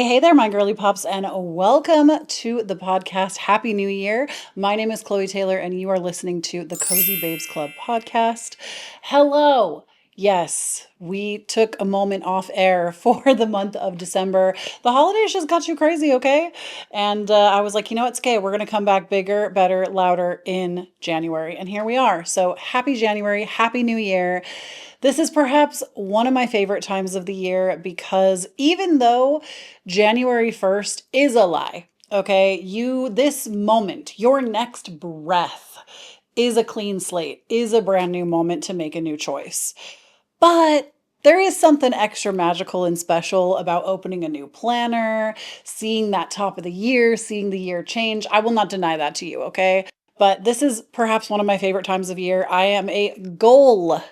Hey there, my girly pops, and welcome to the podcast. Happy New Year. My name is Chloe Taylor, and you are listening to the Cozy Babes Club podcast. Hello. Yes, we took a moment off air for the month of December. The holidays just got you crazy, okay? And I was like, you know what, Skay, we're going to come back bigger, better, louder in January. And here we are. So happy January, happy New Year. This is perhaps one of my favorite times of the year because even though January 1st is a lie, okay, this moment, your next breath is a clean slate, is a brand new moment to make a new choice. But there is something extra magical and special about opening a new planner, seeing that top of the year, seeing the year change. I will not deny that to you, okay? But this is perhaps one of my favorite times of year. I am a goal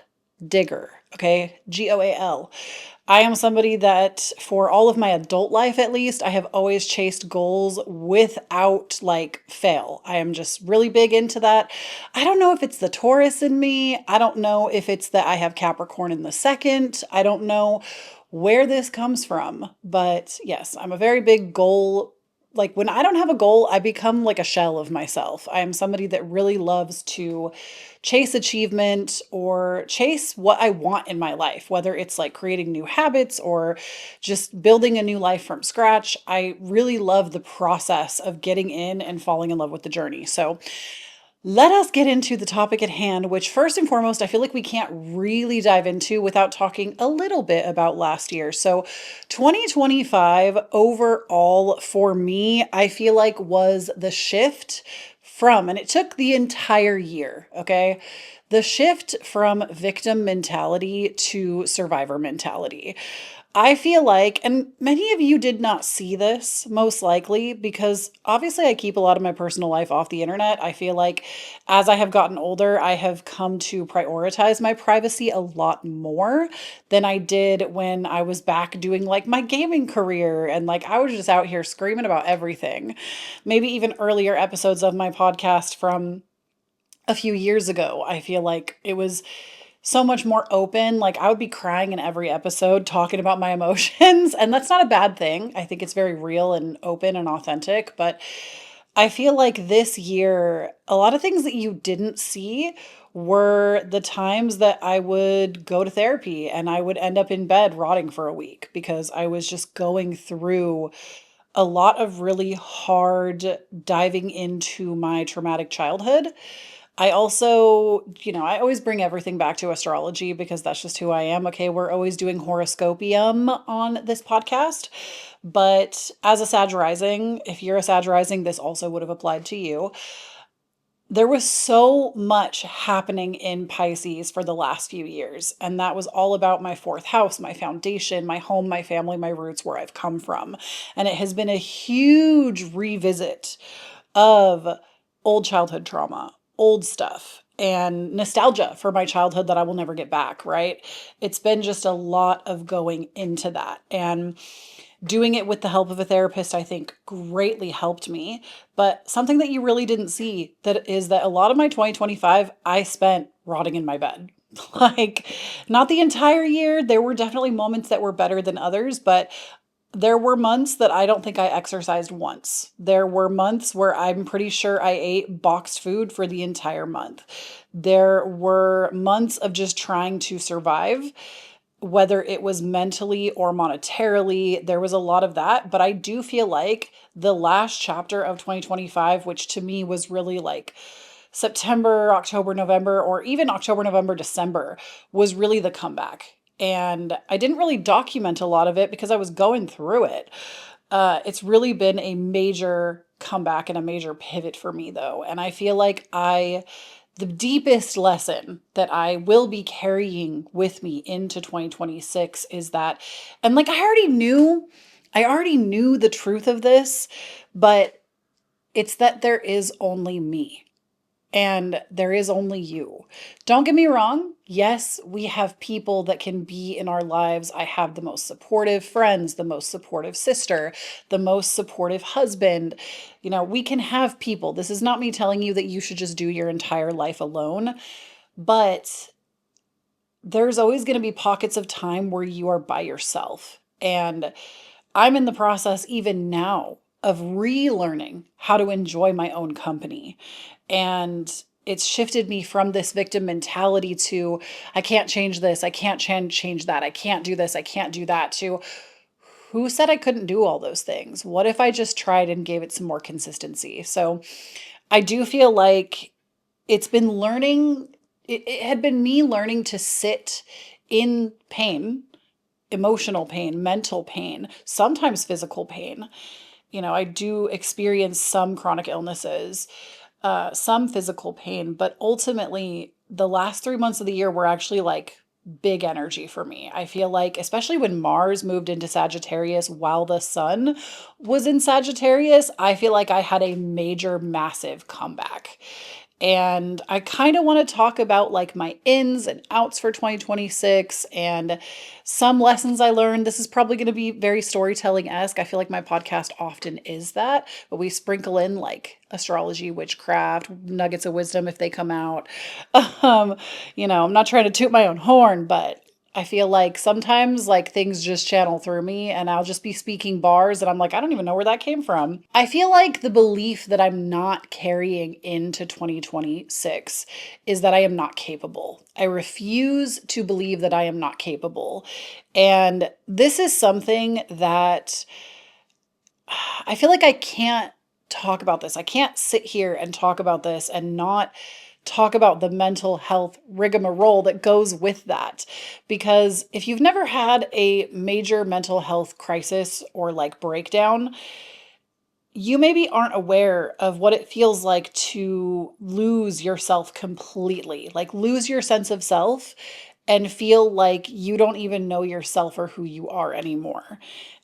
digger, okay? GOAL. I am somebody that, for all of my adult life at least, I have always chased goals without fail. I am just really big into that. I don't know if it's the Taurus in me. I don't know if it's that I have Capricorn in the second. I don't know where this comes from. But yes, I'm a very big goal. Like when I don't have a goal, I become like a shell of myself. I am somebody that really loves to chase achievement or chase what I want in my life, whether it's like creating new habits or just building a new life from scratch. I really love the process of getting in and falling in love with the journey. So let us get into the topic at hand, which first and foremost, I feel like we can't really dive into without talking a little bit about last year. So 2025 overall for me, I feel like was the shift from, and it took the entire year, okay? The shift from victim mentality to survivor mentality. I feel like, and many of you did not see this most likely because obviously I keep a lot of my personal life off the internet. I feel like as I have gotten older, I have come to prioritize my privacy a lot more than I did when I was back doing like my gaming career and like I was just out here screaming about everything. Maybe even earlier episodes of my podcast from a few years ago. I feel like it was so much more open. Like I would be crying in every episode talking about my emotions, and that's not a bad thing. I think it's very real and open and authentic, but I feel like this year, a lot of things that you didn't see were the times that I would go to therapy and I would end up in bed rotting for a week because I was just going through a lot of really hard diving into my traumatic childhood. I also, I always bring everything back to astrology because that's just who I am. Okay, we're always doing horoscopium on this podcast. But as a Sag rising, if you're a Sag rising, this also would have applied to you. There was so much happening in Pisces for the last few years, and that was all about my fourth house, my foundation, my home, my family, my roots, where I've come from. And it has been a huge revisit of old childhood trauma, old stuff, and nostalgia for my childhood that I will never get back, right? It's been just a lot of going into that. And doing it with the help of a therapist, I think greatly helped me. But something that you really didn't see that is that a lot of my 2025 I spent rotting in my bed. Like, not the entire year. There were definitely moments that were better than others, but there were months that I don't think I exercised once. There were months where I'm pretty sure I ate boxed food for the entire month. There were months of just trying to survive, whether it was mentally or monetarily. There was a lot of that. But I do feel like the last chapter of 2025, which to me was really like September, October, November, or even October, November, December, was really the comeback. And I didn't really document a lot of it because I was going through it. It's really been a major comeback and a major pivot for me, though. And I feel like the deepest lesson that I will be carrying with me into 2026 is that, and like I already knew the truth of this, but it's that there is only me. And there is only you. Don't get me wrong. Yes, we have people that can be in our lives. I have the most supportive friends, the most supportive sister, the most supportive husband. We can have people. This is not me telling you that you should just do your entire life alone, but there's always going to be pockets of time where you are by yourself. And I'm in the process even now of relearning how to enjoy my own company. And it's shifted me from this victim mentality to I can't change this, I can't change that, I can't do this, I can't do that, to who said I couldn't do all those things? What if I just tried and gave it some more consistency? So I do feel like it's been learning, it had been me learning to sit in pain, emotional pain, mental pain, sometimes physical pain. You know, I do experience some chronic illnesses, some physical pain, but ultimately, the last 3 months of the year were actually like big energy for me. I feel like, especially when Mars moved into Sagittarius while the sun was in Sagittarius, I feel like I had a major, massive comeback. And I kind of want to talk about like my ins and outs for 2026 and some lessons I learned. This is probably going to be very storytelling-esque. I feel like my podcast often is that, but we sprinkle in like astrology, witchcraft, nuggets of wisdom if they come out. Um, I'm not trying to toot my own horn, but I feel like sometimes like things just channel through me and I'll just be speaking bars and I'm like, I don't even know where that came from. I feel like the belief that I'm not carrying into 2026 is that I am not capable. I refuse to believe that I am not capable. And this is something that I feel like I can't talk about this. I can't sit here and talk about this and not talk about the mental health rigmarole that goes with that. Because if you've never had a major mental health crisis or like breakdown, you maybe aren't aware of what it feels like to lose yourself completely, like lose your sense of self and feel like you don't even know yourself or who you are anymore.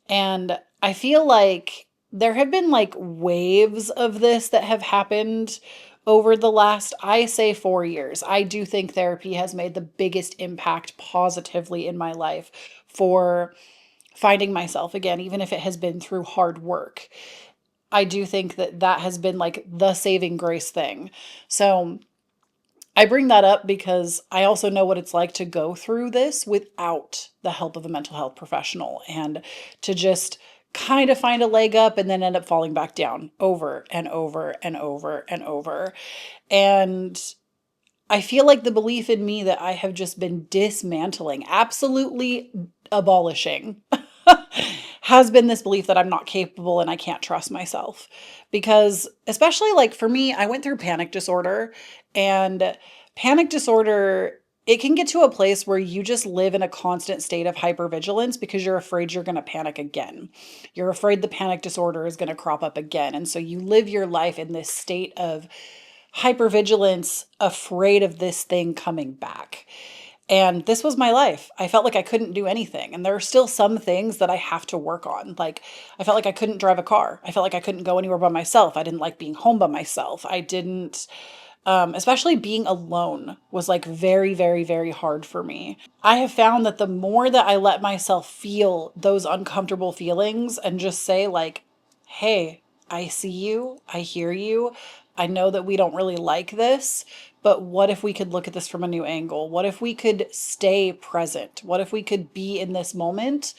And I feel like there have been like waves of this that have happened over the last, I say, 4 years. I do think therapy has made the biggest impact positively in my life for finding myself again, even if it has been through hard work. I do think that that has been like the saving grace thing. So I bring that up because I also know what it's like to go through this without the help of a mental health professional and to just kind of find a leg up and then end up falling back down over and over and over and over. And I feel like the belief in me that I have just been dismantling, absolutely abolishing, has been this belief that I'm not capable and I can't trust myself. Because, especially like for me, I went through panic disorder, and panic disorder, it can get to a place where you just live in a constant state of hypervigilance because you're afraid you're going to panic again. You're afraid the panic disorder is going to crop up again. And so you live your life in this state of hypervigilance, afraid of this thing coming back. And this was my life. I felt like I couldn't do anything. And there are still some things that I have to work on. Like, I felt like I couldn't drive a car. I felt like I couldn't go anywhere by myself. I didn't like being home by myself. I didn't, especially being alone was like very, very, very hard for me. I have found that the more that I let myself feel those uncomfortable feelings and just say, like, hey, I see you, I hear you, I know that we don't really like this, but what if we could look at this from a new angle? What if we could stay present? What if we could be in this moment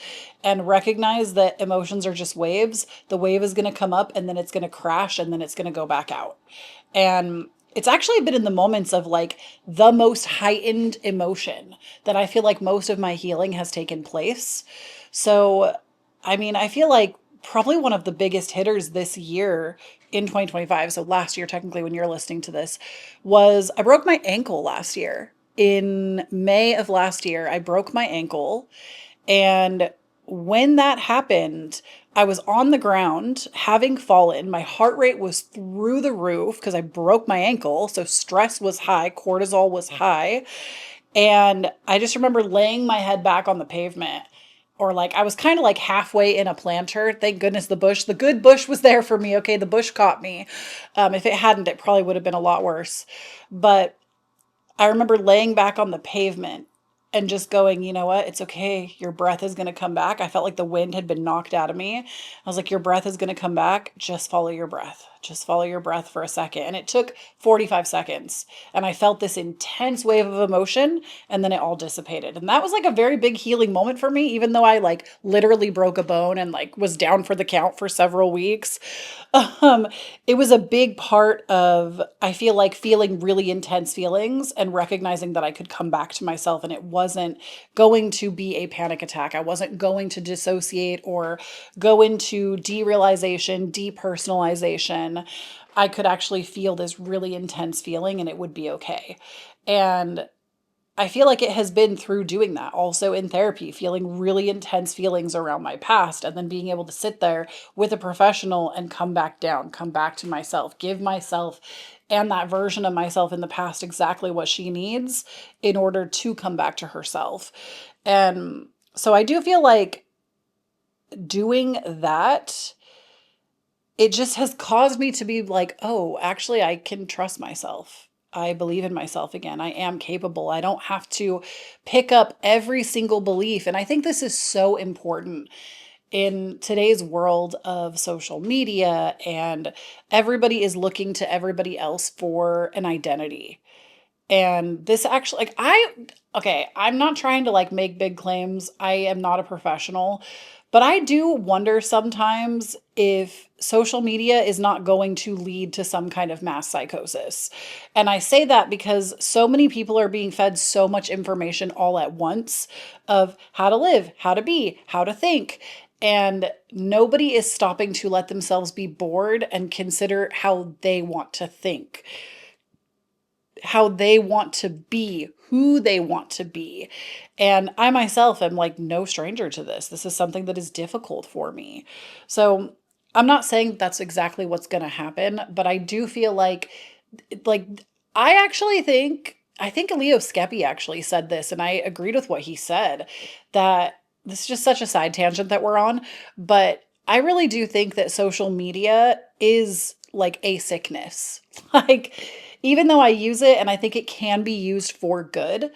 and recognize that emotions are just waves? The wave is going to come up and then it's going to crash and then it's going to go back out. And it's actually been in the moments of like the most heightened emotion that I feel like most of my healing has taken place. So, I mean, I feel like probably one of the biggest hitters this year in 2025, so last year, technically, when you're listening to this, was I broke my ankle last year. In May of last year, I broke my ankle. And when that happened, I was on the ground having fallen. My heart rate was through the roof because I broke my ankle. So stress was high, cortisol was high. And I just remember laying my head back on the pavement, or like I was kind of like halfway in a planter. Thank goodness the good bush was there for me. Okay, the bush caught me. If it hadn't, it probably would have been a lot worse. But I remember laying back on the pavement and just going, you know what? It's okay. Your breath is going to come back. I felt like the wind had been knocked out of me. I was like, your breath is going to come back. Just follow your breath. just follow your breath for a second. And it took 45 seconds. And I felt this intense wave of emotion and then it all dissipated. And that was like a very big healing moment for me, even though I like literally broke a bone and like was down for the count for several weeks. Um, it was a big part of, I feel like, feeling really intense feelings and recognizing that I could come back to myself and it wasn't going to be a panic attack. I wasn't going to dissociate or go into derealization, depersonalization. I could actually feel this really intense feeling and it would be okay. And I feel like it has been through doing that also in therapy, feeling really intense feelings around my past, and then being able to sit there with a professional and come back down, come back to myself, give myself and that version of myself in the past exactly what she needs in order to come back to herself. And so I do feel like doing that, it just has caused me to be like, oh, actually, I can trust myself. I believe in myself again. I am capable. I don't have to pick up every single belief. And I think this is so important in today's world of social media, and everybody is looking to everybody else for an identity. And this actually, like, okay, I'm not trying to like make big claims. I am not a professional, but I do wonder sometimes if social media is not going to lead to some kind of mass psychosis. And I say that because so many people are being fed so much information all at once of how to live, how to be, how to think. And nobody is stopping to let themselves be bored and consider how they want to think, how they want to be, who they want to be. And I myself am like no stranger to this. This is something that is difficult for me. So I'm not saying that's exactly what's going to happen, but I do feel like I actually think, I think Leo Skeppy actually said this, and I agreed with what he said, that this is just such a side tangent that we're on, but I really do think that social media is like a sickness. Like, even though I use it and I think it can be used for good,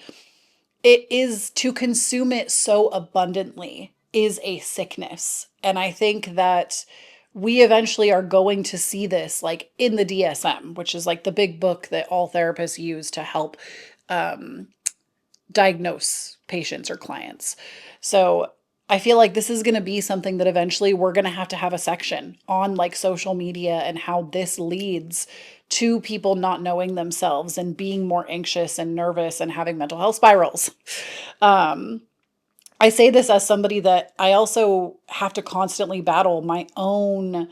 it is, to consume it so abundantly is a sickness. And I think that we eventually are going to see this like in the DSM, which is like the big book that all therapists use to help um, diagnose patients or clients. So I feel like this is going to be something that eventually we're going to have a section on, like social media and how this leads to people not knowing themselves and being more anxious and nervous and having mental health spirals. Um, I say this as somebody that I also have to constantly battle my own,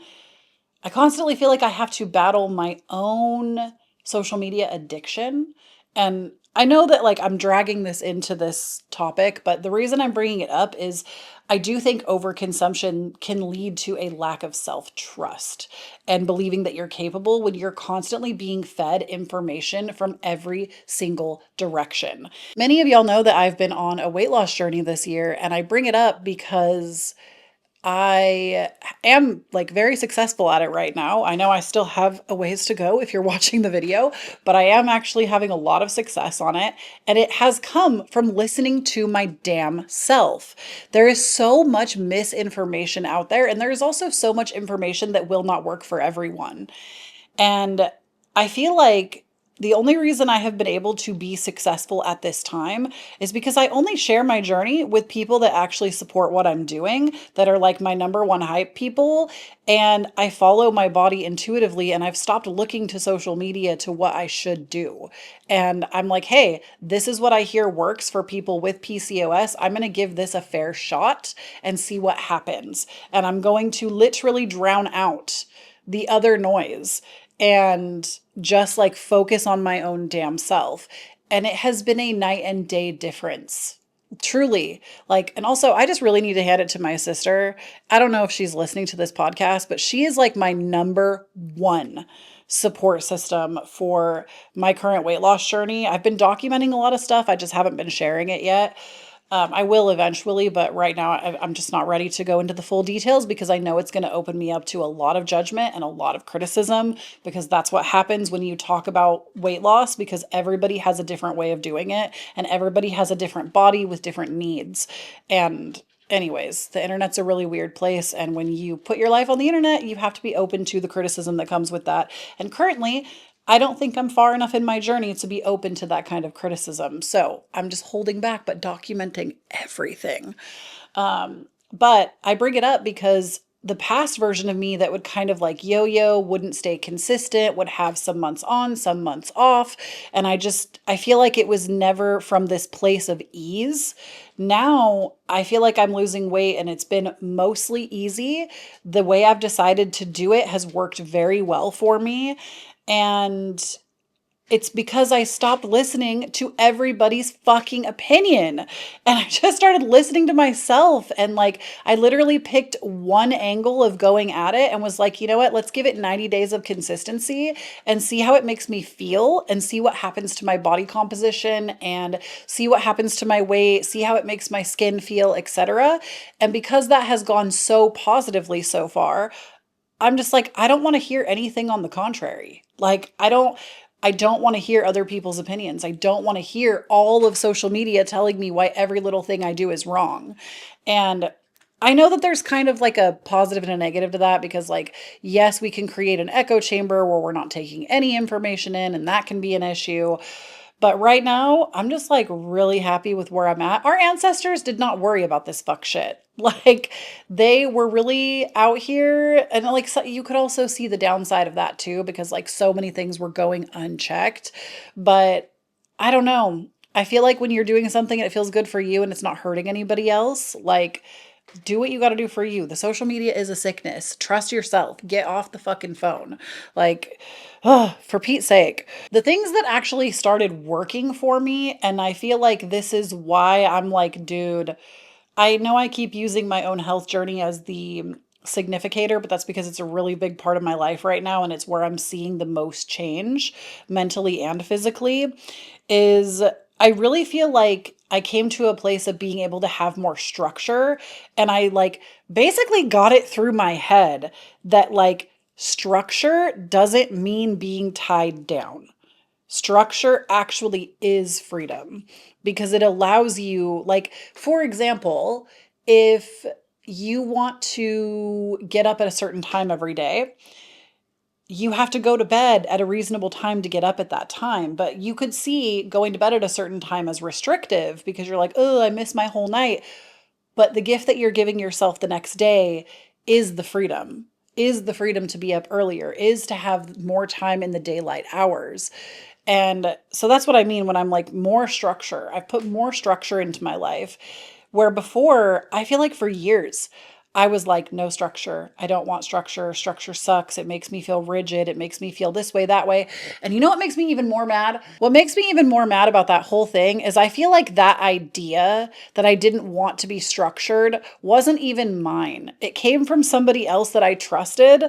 I constantly feel like I have to battle my own social media addiction. And I know that like I'm dragging this into this topic, but the reason I'm bringing it up is I do think overconsumption can lead to a lack of self trust and believing that you're capable when you're constantly being fed information from every single direction. Many of y'all know that I've been on a weight loss journey this year, and I bring it up because I am like very successful at it right now. I know I still have a ways to go if you're watching the video, but I am actually having a lot of success on it. And it has come from listening to my damn self. There is so much misinformation out there, and there is also so much information that will not work for everyone. And I feel like the only reason I have been able to be successful at this time is because I only share my journey with people that actually support what I'm doing, that are like my number one hype people. And I follow my body intuitively, and I've stopped looking to social media to what I should do. And I'm like, hey, this is what I hear works for people with PCOS. I'm going to give this a fair shot and see what happens. And I'm going to literally drown out the other noise and just like focus on my own damn self. And it has been a night and day difference. Truly. Like, and also, I just really need to hand it to my sister. I don't know if she's listening to this podcast, but she is like my number one support system for my current weight loss journey. I've been documenting a lot of stuff. I just haven't been sharing it yet. I will eventually, but right now I'm just not ready to go into the full details because I know it's going to open me up to a lot of judgment and a lot of criticism, because that's what happens when you talk about weight loss, because everybody has a different way of doing it and everybody has a different body with different needs. And anyways, the internet's a really weird place. And when you put your life on the internet, you have to be open to the criticism that comes with that. And currently, I don't think I'm far enough in my journey to be open to that kind of criticism. So I'm just holding back, but documenting everything. But I bring it up because the past version of me that would kind of like yo yo, wouldn't stay consistent, would have some months on, some months off. And I feel like it was never from this place of ease. Now I feel like I'm losing weight and it's been mostly easy. The way I've decided to do it has worked very well for me. And it's because I stopped listening to everybody's fucking opinion. And I just started listening to myself. And like, I literally picked one angle of going at it and was like, you know what? Let's give it 90 days of consistency and see how it makes me feel and see what happens to my body composition and see what happens to my weight, see how it makes my skin feel, etc. And because that has gone so positively so far, I'm just like, I don't want to hear anything on the contrary. Like, I don't want to hear other people's opinions. I don't want to hear all of social media telling me why every little thing I do is wrong. And I know that there's kind of like a positive and a negative to that because, like, yes, we can create an echo chamber where we're not taking any information in, and that can be an issue. But right now, I'm just like really happy with where I'm at. Our ancestors did not worry about this fuck shit. Like, they were really out here. And like, so you could also see the downside of that too, because like so many things were going unchecked. But I don't know. I feel like when you're doing something and it feels good for you and it's not hurting anybody else, like, do what you got to do for you. The social media is a sickness. Trust yourself. Get off the fucking phone. Like, oh, for Pete's sake. The things that actually started working for me, and I feel like this is why I'm like, dude, I know I keep using my own health journey as the significator, but that's because it's a really big part of my life right now and it's where I'm seeing the most change mentally and physically. Is I really feel like I came to a place of being able to have more structure, and I like basically got it through my head that like structure doesn't mean being tied down. Structure actually is freedom because it allows you, like, for example, if you want to get up at a certain time every day, you have to go to bed at a reasonable time to get up at that time. But you could see going to bed at a certain time as restrictive because you're like, oh, I missed my whole night. But the gift that you're giving yourself the next day is the freedom, is the freedom to be up earlier, is to have more time in the daylight hours. And so that's what I mean when I'm like more structure. I've put more structure into my life where before I feel like for years I was like, no structure. I don't want structure. Structure sucks. It makes me feel rigid. It makes me feel this way, that way. And you know what makes me even more mad? What makes me even more mad about that whole thing is I feel like that idea that I didn't want to be structured wasn't even mine. It came from somebody else that I trusted.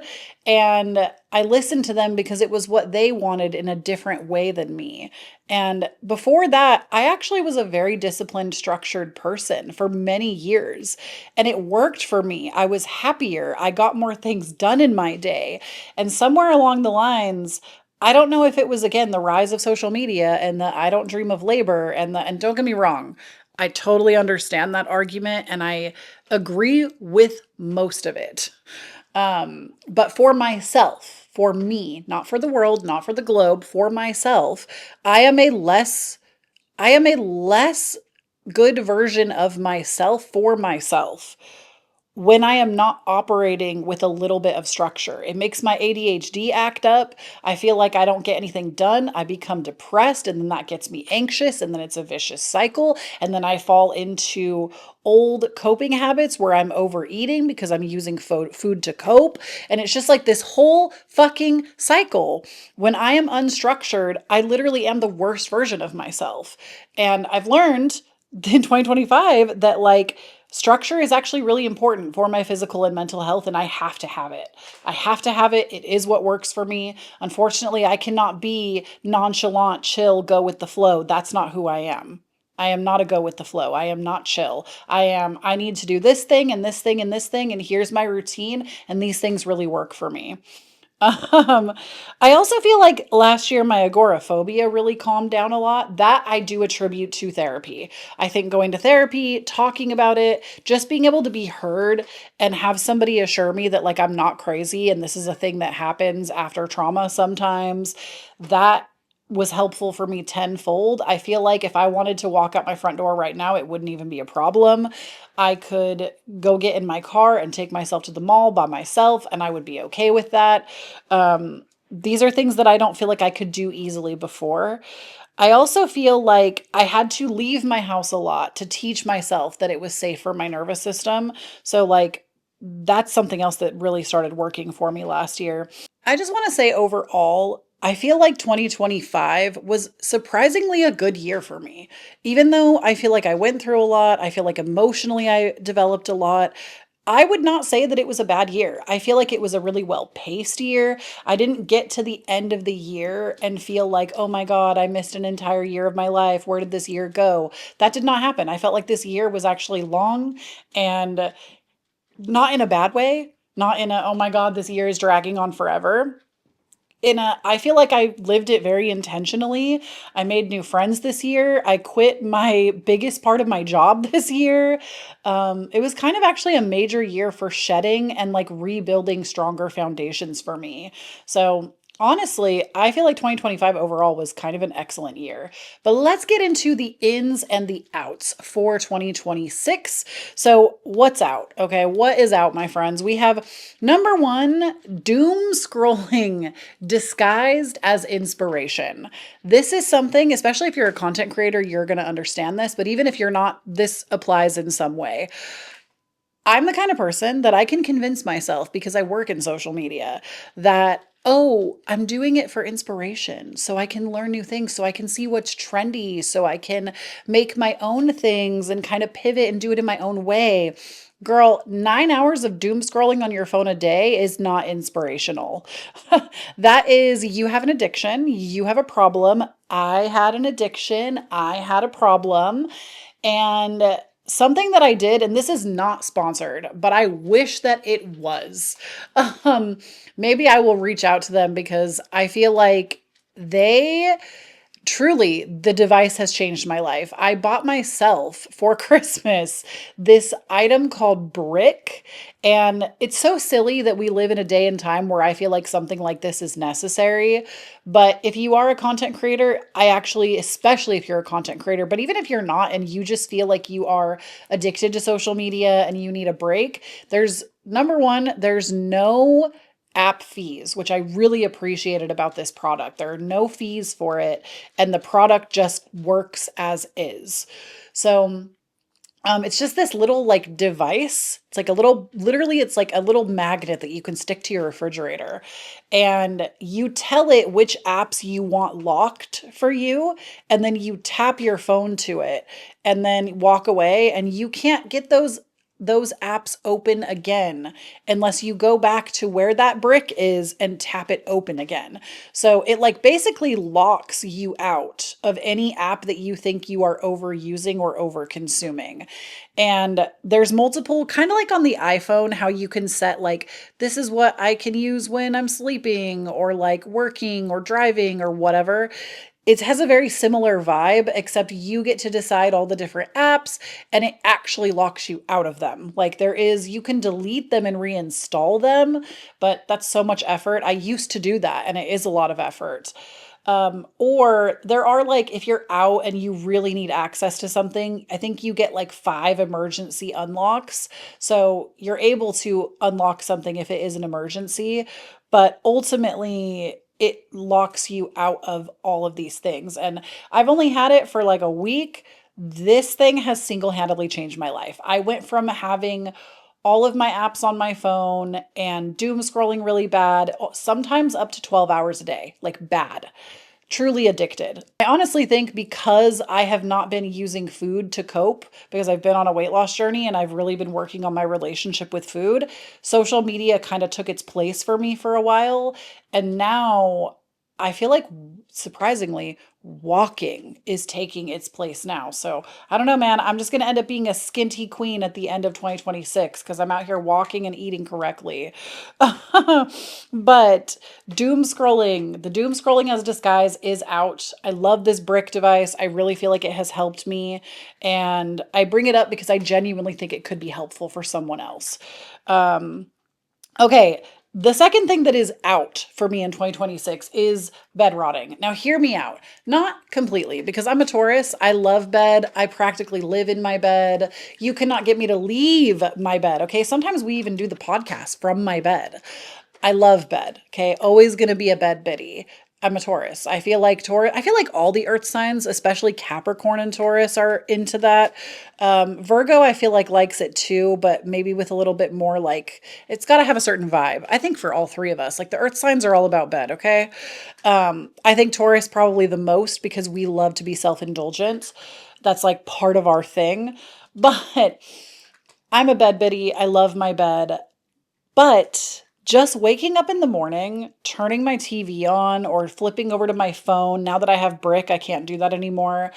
And I listened to them because it was what they wanted in a different way than me. And before that, I actually was a very disciplined, structured person for many years. And it worked for me. I was happier. I got more things done in my day. And somewhere along the lines, I don't know if it was again the rise of social media and the I don't dream of labor and don't get me wrong, I totally understand that argument and I agree with most of it. But for myself, for me, not for the world, not for the globe, for myself, I am a less I am a less good version of myself for myself when I am not operating with a little bit of structure. It makes my ADHD act up. I feel like I don't get anything done. I become depressed, and then that gets me anxious, and then it's a vicious cycle. And then I fall into old coping habits where I'm overeating because I'm using food to cope. And it's just like this whole fucking cycle. When I am unstructured, I literally am the worst version of myself. And I've learned in 2025 that like structure is actually really important for my physical and mental health, and I have to have it. I have to have it. It is what works for me. Unfortunately, I cannot be nonchalant, chill, go with the flow. That's not who I am. I am not a go with the flow. I am not chill. I need to do this thing and this thing and this thing, and here's my routine, and these things really work for me. Um, I also feel like last year my agoraphobia really calmed down a lot. That I do attribute to therapy. I think going to therapy, talking about it, just being able to be heard and have somebody assure me that like I'm not crazy and this is a thing that happens after trauma sometimes, that was helpful for me tenfold. I feel like if I wanted to walk out my front door right now, it wouldn't even be a problem. I could go get in my car and take myself to the mall by myself, and I would be okay with that. These are things that I don't feel like I could do easily before. I also feel like I had to leave my house a lot to teach myself that it was safe for my nervous system. So, like, that's something else that really started working for me last year. I just want to say overall, I feel like 2025 was surprisingly a good year for me. Even though I feel like I went through a lot, I feel like emotionally I developed a lot. I would not say that it was a bad year. I feel like it was a really well paced year. I didn't get to the end of the year and feel like, oh my God, I missed an entire year of my life. Where did this year go? That did not happen. I felt like this year was actually long and not in a bad way, not in a, oh my God, this year is dragging on forever. I feel like I lived it very intentionally. I made new friends this year. I quit my biggest part of my job this year. It was kind of actually a major year for shedding and like rebuilding stronger foundations for me. So honestly, I feel like 2025 overall was kind of an excellent year. But let's get into the ins and the outs for 2026. So, what's out? Okay, what is out, my friends? We have number one, doom scrolling disguised as inspiration. This is something, especially if you're a content creator, you're going to understand this. But even if you're not, this applies in some way. I'm the kind of person that I can convince myself because I work in social media that, oh, I'm doing it for inspiration. So I can learn new things. So I can see what's trendy. So I can make my own things and kind of pivot and do it in my own way. Girl, 9 hours of doom scrolling on your phone a day is not inspirational. That is, you have an addiction, you have a problem. I had an addiction, I had a problem. And something that I did, and this is not sponsored, but I wish that it was. Um, Maybe I will reach out to them because I feel like they truly, the device has changed my life. I bought myself for Christmas this item called Brick. And it's so silly that we live in a day and time where I feel like something like this is necessary. But if you are a content creator, I actually, especially if you're a content creator, but even if you're not and you just feel like you are addicted to social media and you need a break, there's number one, there's no app fees, which I really appreciated about this product. There are no fees for it, and the product just works as is. So, it's just this little like device. It's like a little, literally, it's like a little magnet that you can stick to your refrigerator. And you tell it which apps you want locked for you. And then you tap your phone to it and then walk away. And you can't get those apps open again unless you go back to where that brick is and tap it open again. So it like basically locks you out of any app that you think you are overusing or over consuming. And there's multiple, kind of like on the iPhone, how you can set like, this is what I can use when I'm sleeping or like working or driving or whatever. It has a very similar vibe, except you get to decide all the different apps and it actually locks you out of them. Like there is, you can delete them and reinstall them, but that's so much effort. I used to do that and it is a lot of effort. Or there are like, if you're out and you really need access to something, I think you get like 5 emergency unlocks. So you're able to unlock something if it is an emergency, but ultimately it locks you out of all of these things. And I've only had it for like a week. This thing has single handedly changed my life. I went from having all of my apps on my phone and doom scrolling really bad, sometimes up to 12 hours a day, like bad, truly addicted. I honestly think because I have not been using food to cope, because I've been on a weight loss journey and I've really been working on my relationship with food, social media kind of took its place for me for a while. And now I feel like surprisingly, walking is taking its place now. So I don't know, man. I'm just going to end up being a skinty queen at the end of 2026 because I'm out here walking and eating correctly. But the doom scrolling as a disguise is out. I love this brick device. I really feel like it has helped me. And I bring it up because I genuinely think it could be helpful for someone else. Okay, the second thing that is out for me in 2026 is bed rotting. Now, hear me out. Not completely, because I'm a Taurus. I love bed. I practically live in my bed. You cannot get me to leave my bed. Okay, sometimes we even do the podcast from my bed. I love bed. Okay, always gonna be a bed biddy. I'm a Taurus. I feel like all the earth signs, especially Capricorn and Taurus, are into that. Virgo, I feel like likes it too, but maybe with a little bit more like it's got to have a certain vibe. I think for all three of us, like the earth signs are all about bed, okay? I think Taurus probably the most because we love to be self-indulgent. That's like part of our thing. But I'm a bed biddy. I love my bed. But just waking up in the morning, turning my TV on or flipping over to my phone, now that I have brick, I can't do that anymore.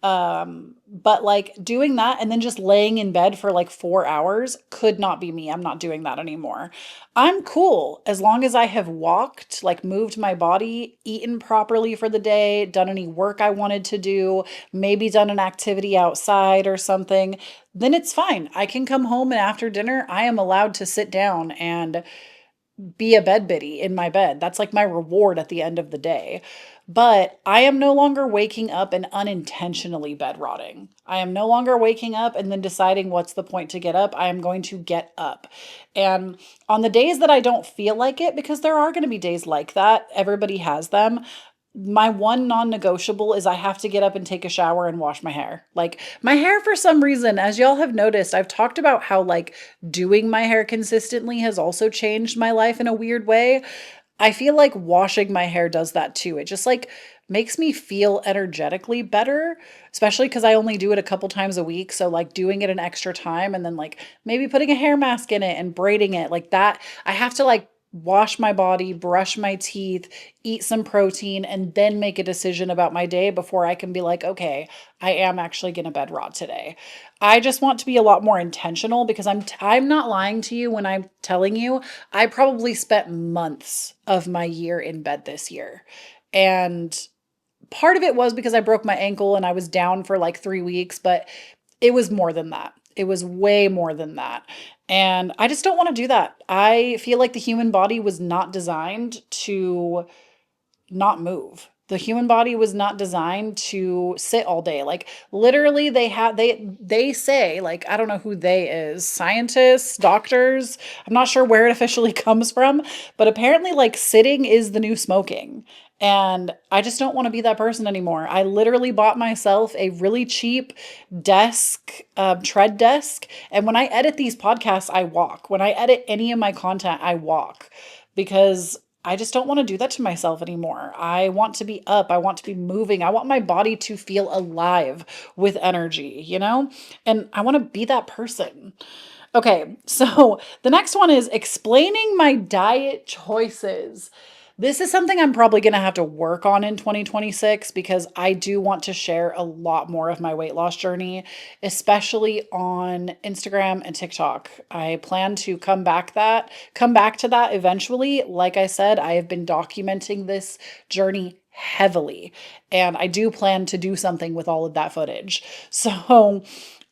But like doing that and then just laying in bed for like 4 hours could not be me. I'm not doing that anymore. I'm cool as long as I have walked, like moved my body, eaten properly for the day, done any work I wanted to do, maybe done an activity outside or something, then it's fine. I can come home and after dinner, I am allowed to sit down and be a bed biddy in my bed. That's like my reward at the end of the day. But I am no longer waking up and unintentionally bed rotting. I am no longer waking up and then deciding what's the point to get up. I am going to get up. And on the days that I don't feel like it, because there are going to be days like that, everybody has them. My one non-negotiable is I have to get up and take a shower and wash my hair. Like my hair for some reason, as y'all have noticed, I've talked about how like doing my hair consistently has also changed my life in a weird way. I feel like washing my hair does that too. It just like makes me feel energetically better, especially because I only do it a couple times a week. So like doing it an extra time and then like maybe putting a hair mask in it and braiding it like that. I have to like wash my body, brush my teeth, eat some protein, and then make a decision about my day before I can be like, okay, I am actually going to bed rot today. I just want to be a lot more intentional because I'm not lying to you when I'm telling you I probably spent months of my year in bed this year. And part of it was because I broke my ankle and I was down for like 3 weeks, but it was more than that. It was way more than that. And I just don't want to do that. I feel like the human body was not designed to not move. The human body was not designed to sit all day. Like literally they say, like I don't know who they is, scientists, doctors, I'm not sure where it officially comes from, but apparently like sitting is the new smoking. And I just don't want to be that person anymore. I literally bought myself a really cheap desk, tread desk. And when I edit these podcasts, I walk. When I edit any of my content, I walk because I just don't want to do that to myself anymore. I want to be up. I want to be moving. I want my body to feel alive with energy, you know? And I want to be that person. Okay, so the next one is explaining my diet choices. This is something I'm probably going to have to work on in 2026 because I do want to share a lot more of my weight loss journey, especially on Instagram and TikTok. I plan to come back to that eventually. Like I said, I have been documenting this journey heavily, and I do plan to do something with all of that footage. So,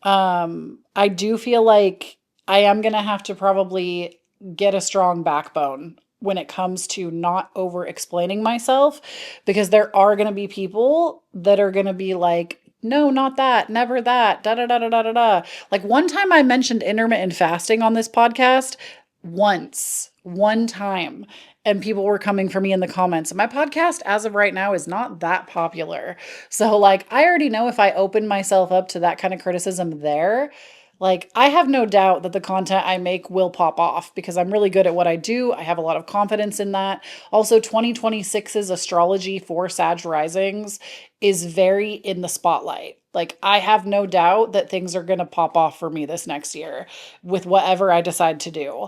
I do feel like I am going to have to probably get a strong backbone when it comes to not over explaining myself because there are going to be people that are going to be like, no, not that, never that, da da da da da da da. Like one time I mentioned intermittent fasting on this podcast, one time, and people were coming for me in the comments. My podcast, as of right now, is not that popular. So, like, I already know if I open myself up to that kind of criticism there, like, I have no doubt that the content I make will pop off because I'm really good at what I do. I have a lot of confidence in that. Also, 2026's astrology for Sag risings is very in the spotlight. Like, I have no doubt that things are going to pop off for me this next year with whatever I decide to do.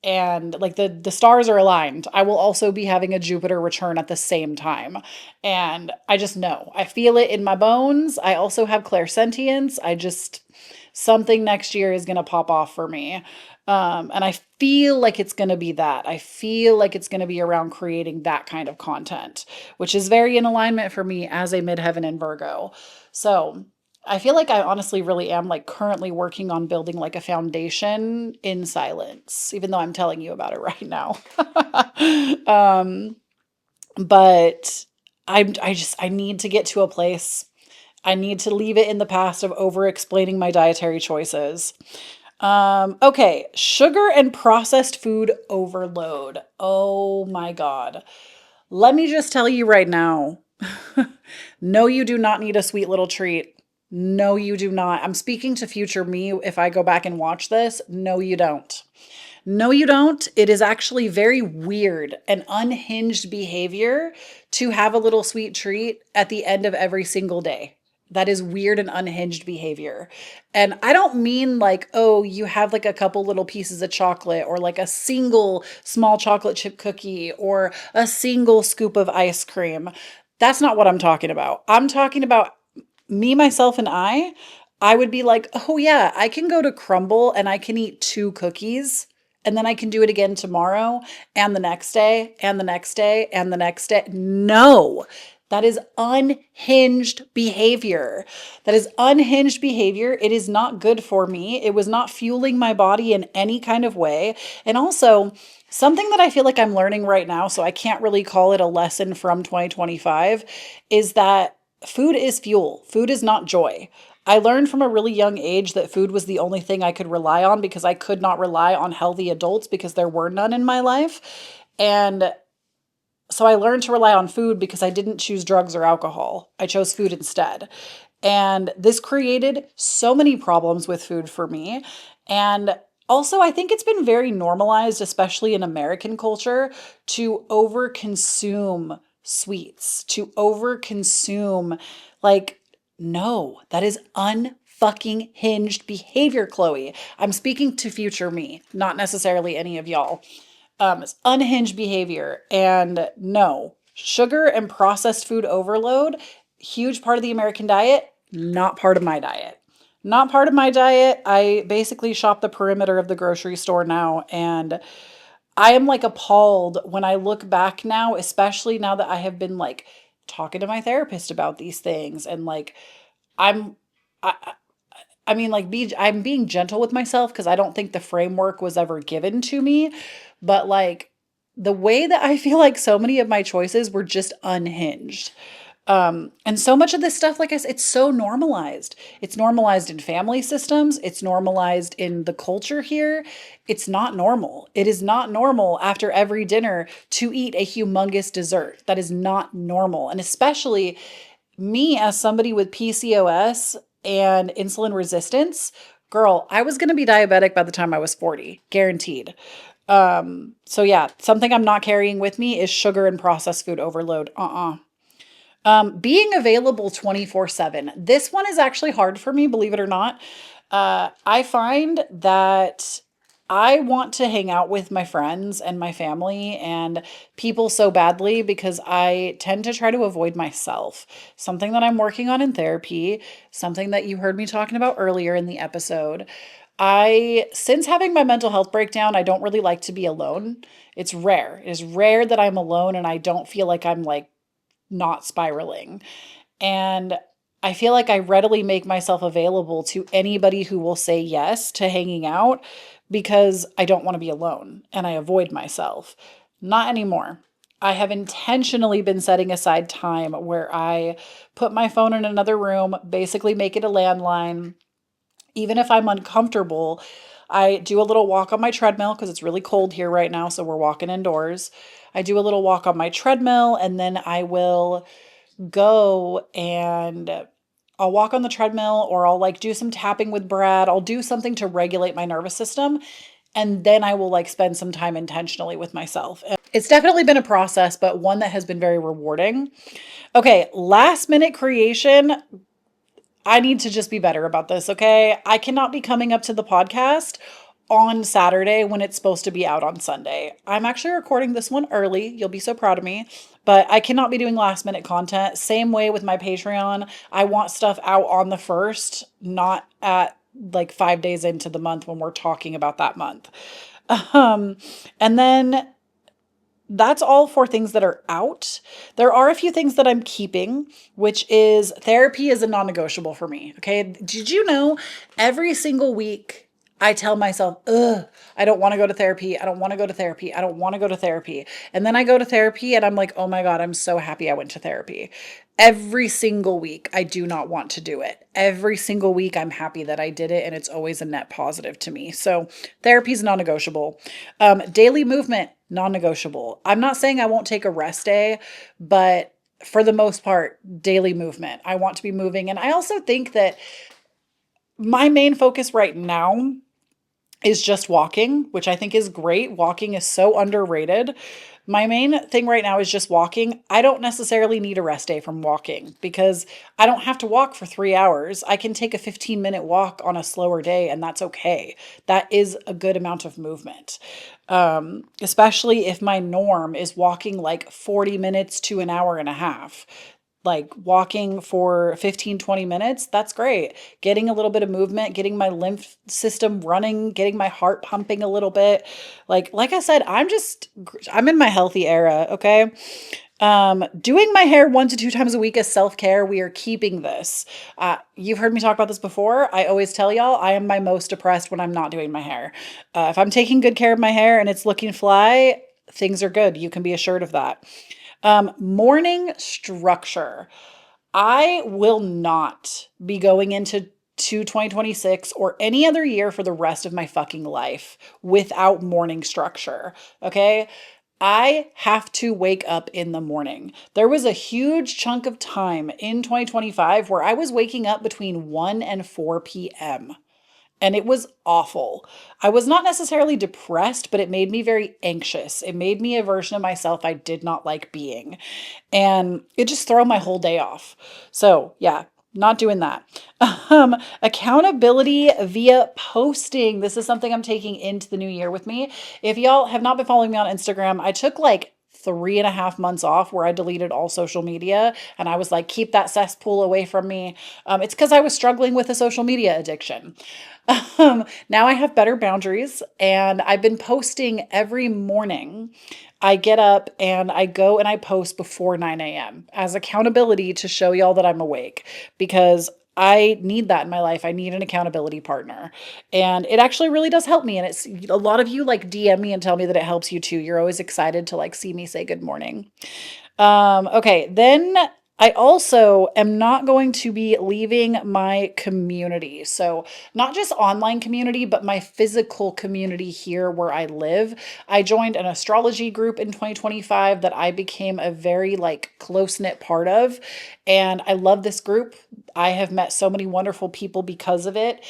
and like the stars are aligned. I will also be having a Jupiter return at the same time. And I just know. I feel it in my bones. I also have clairsentience. I just something next year is going to pop off for me. And I feel like it's going to be that. I feel like it's going to be around creating that kind of content, which is very in alignment for me as a midheaven in Virgo. So I feel like I honestly really am like currently working on building like a foundation in silence, even though I'm telling you about it right now. um, but I need to get to a place. I need to leave it in the past of over explaining my dietary choices. Okay, sugar and processed food overload. Oh my God. Let me just tell you right now. No, you do not need a sweet little treat. No, you do not. I'm speaking to future me if I go back and watch this. No, you don't. No, you don't. It is actually very weird and unhinged behavior to have a little sweet treat at the end of every single day. That is weird and unhinged behavior. And I don't mean like, oh, you have like a couple little pieces of chocolate or like a single small chocolate chip cookie or a single scoop of ice cream. That's not what I'm talking about. I'm talking about me, myself, and I would be like, oh, yeah, I can go to Crumble and I can eat two cookies and then I can do it again tomorrow and the next day and the next day and the next day. No, that is unhinged behavior. That is unhinged behavior. It is not good for me. It was not fueling my body in any kind of way. And also, something that I feel like I'm learning right now, so I can't really call it a lesson from 2025, is that food is fuel. Food is not joy. I learned from a really young age that food was the only thing I could rely on because I could not rely on healthy adults because there were none in my life. And so I learned to rely on food because I didn't choose drugs or alcohol. I chose food instead. And this created so many problems with food for me. And also, I think it's been very normalized, especially in American culture, to overconsume sweets, to overconsume, like, no, that is unfucking hinged behavior, Chloe. I'm speaking to future me, not necessarily any of y'all. It's unhinged behavior. And no, sugar and processed food overload, huge part of the American diet, not part of my diet. Not part of my diet. I basically shop the perimeter of the grocery store now. And I am like appalled when I look back now, especially now that I have been like talking to my therapist about these things. And like, I'm, I, I mean, like, I'm being gentle with myself because I don't think the framework was ever given to me. But like the way that I feel like so many of my choices were just unhinged. And so much of this stuff, like I said, it's so normalized. It's normalized in family systems. It's normalized in the culture here. It's not normal. It is not normal after every dinner to eat a humongous dessert. That is not normal. And especially me as somebody with PCOS and insulin resistance, girl, I was going to be diabetic by the time I was 40, guaranteed. So yeah, something I'm not carrying with me is sugar and processed food overload. Being available 24/7. This one is actually hard for me, believe it or not. I find that I want to hang out with my friends and my family and people so badly because I tend to try to avoid myself. Something that I'm working on in therapy, something that you heard me talking about earlier in the episode. Since having my mental health breakdown, I don't really like to be alone. It's rare. It is rare that I'm alone and I don't feel like I'm like not spiraling. And I feel like I readily make myself available to anybody who will say yes to hanging out because I don't want to be alone and I avoid myself. Not anymore. I have intentionally been setting aside time where I put my phone in another room, basically make it a landline. Even if I'm uncomfortable, I do a little walk on my treadmill because it's really cold here right now. So we're walking indoors. I do a little walk on my treadmill and then I will go and I'll walk on the treadmill or I'll like do some tapping with Brad. I'll do something to regulate my nervous system. And then I will like spend some time intentionally with myself. And it's definitely been a process, but one that has been very rewarding. Okay, last minute creation. I need to just be better about this, okay? I cannot be coming up to the podcast on Saturday when it's supposed to be out on Sunday. I'm actually recording this one early. You'll be so proud of me. But I cannot be doing last minute content. Same way with my Patreon. I want stuff out on the first, not at like 5 days into the month when we're talking about that month. Um, and then that's all for things that are out. There are a few things that I'm keeping, which is therapy is a non-negotiable for me. Okay. Did you know every single week I tell myself, ugh, I don't want to go to therapy. I don't want to go to therapy. I don't want to go to therapy. And then I go to therapy and I'm like, oh my God, I'm so happy I went to therapy. Every single week, I do not want to do it. Every single week, I'm happy that I did it, and it's always a net positive to me. So, therapy is non negotiable. Daily movement, non negotiable. I'm not saying I won't take a rest day, but for the most part, daily movement. I want to be moving. And I also think that my main focus right now is just walking, which I think is great. Walking is so underrated. My main thing right now is just walking. I don't necessarily need a rest day from walking because I don't have to walk for 3 hours. I can take a 15-minute walk on a slower day, and that's okay. That is a good amount of movement. Especially if my norm is walking like 40 minutes to an hour and a half, like walking for 15, 20 minutes, that's great. Getting a little bit of movement, getting my lymph system running, getting my heart pumping a little bit. Like I said, I'm in my healthy era, okay? Doing my hair 1 to 2 times a week is self-care. We are keeping this. You've heard me talk about this before. I always tell y'all I am my most depressed when I'm not doing my hair. If I'm taking good care of my hair and it's looking fly, things are good. You can be assured of that. Morning structure. I will not be going into 2026 or any other year for the rest of my fucking life without morning structure. Okay. I have to wake up in the morning. There was a huge chunk of time in 2025 where I was waking up between 1 and 4 p.m. And it was awful. I was not necessarily depressed, but it made me very anxious. It made me a version of myself I did not like being. And it just threw my whole day off. So, yeah, not doing that. Accountability via posting. This is something I'm taking into the new year with me. If y'all have not been following me on Instagram, I took like 3.5 months off where I deleted all social media and I was like, keep that cesspool away from me. It's because I was struggling with a social media addiction. Now I have better boundaries and I've been posting every morning. I get up and I go and I post before 9 a.m. as accountability to show y'all that I'm awake because I need that in my life. I need an accountability partner. And it actually really does help me. And it's a lot of you like DM me and tell me that it helps you too. You're always excited to like see me say good morning. Okay, then I also am not going to be leaving my community. So, not just online community, but my physical community here where I live. I joined an astrology group in 2025 that I became a very like close-knit part of, and I love this group. I have met so many wonderful people because of it.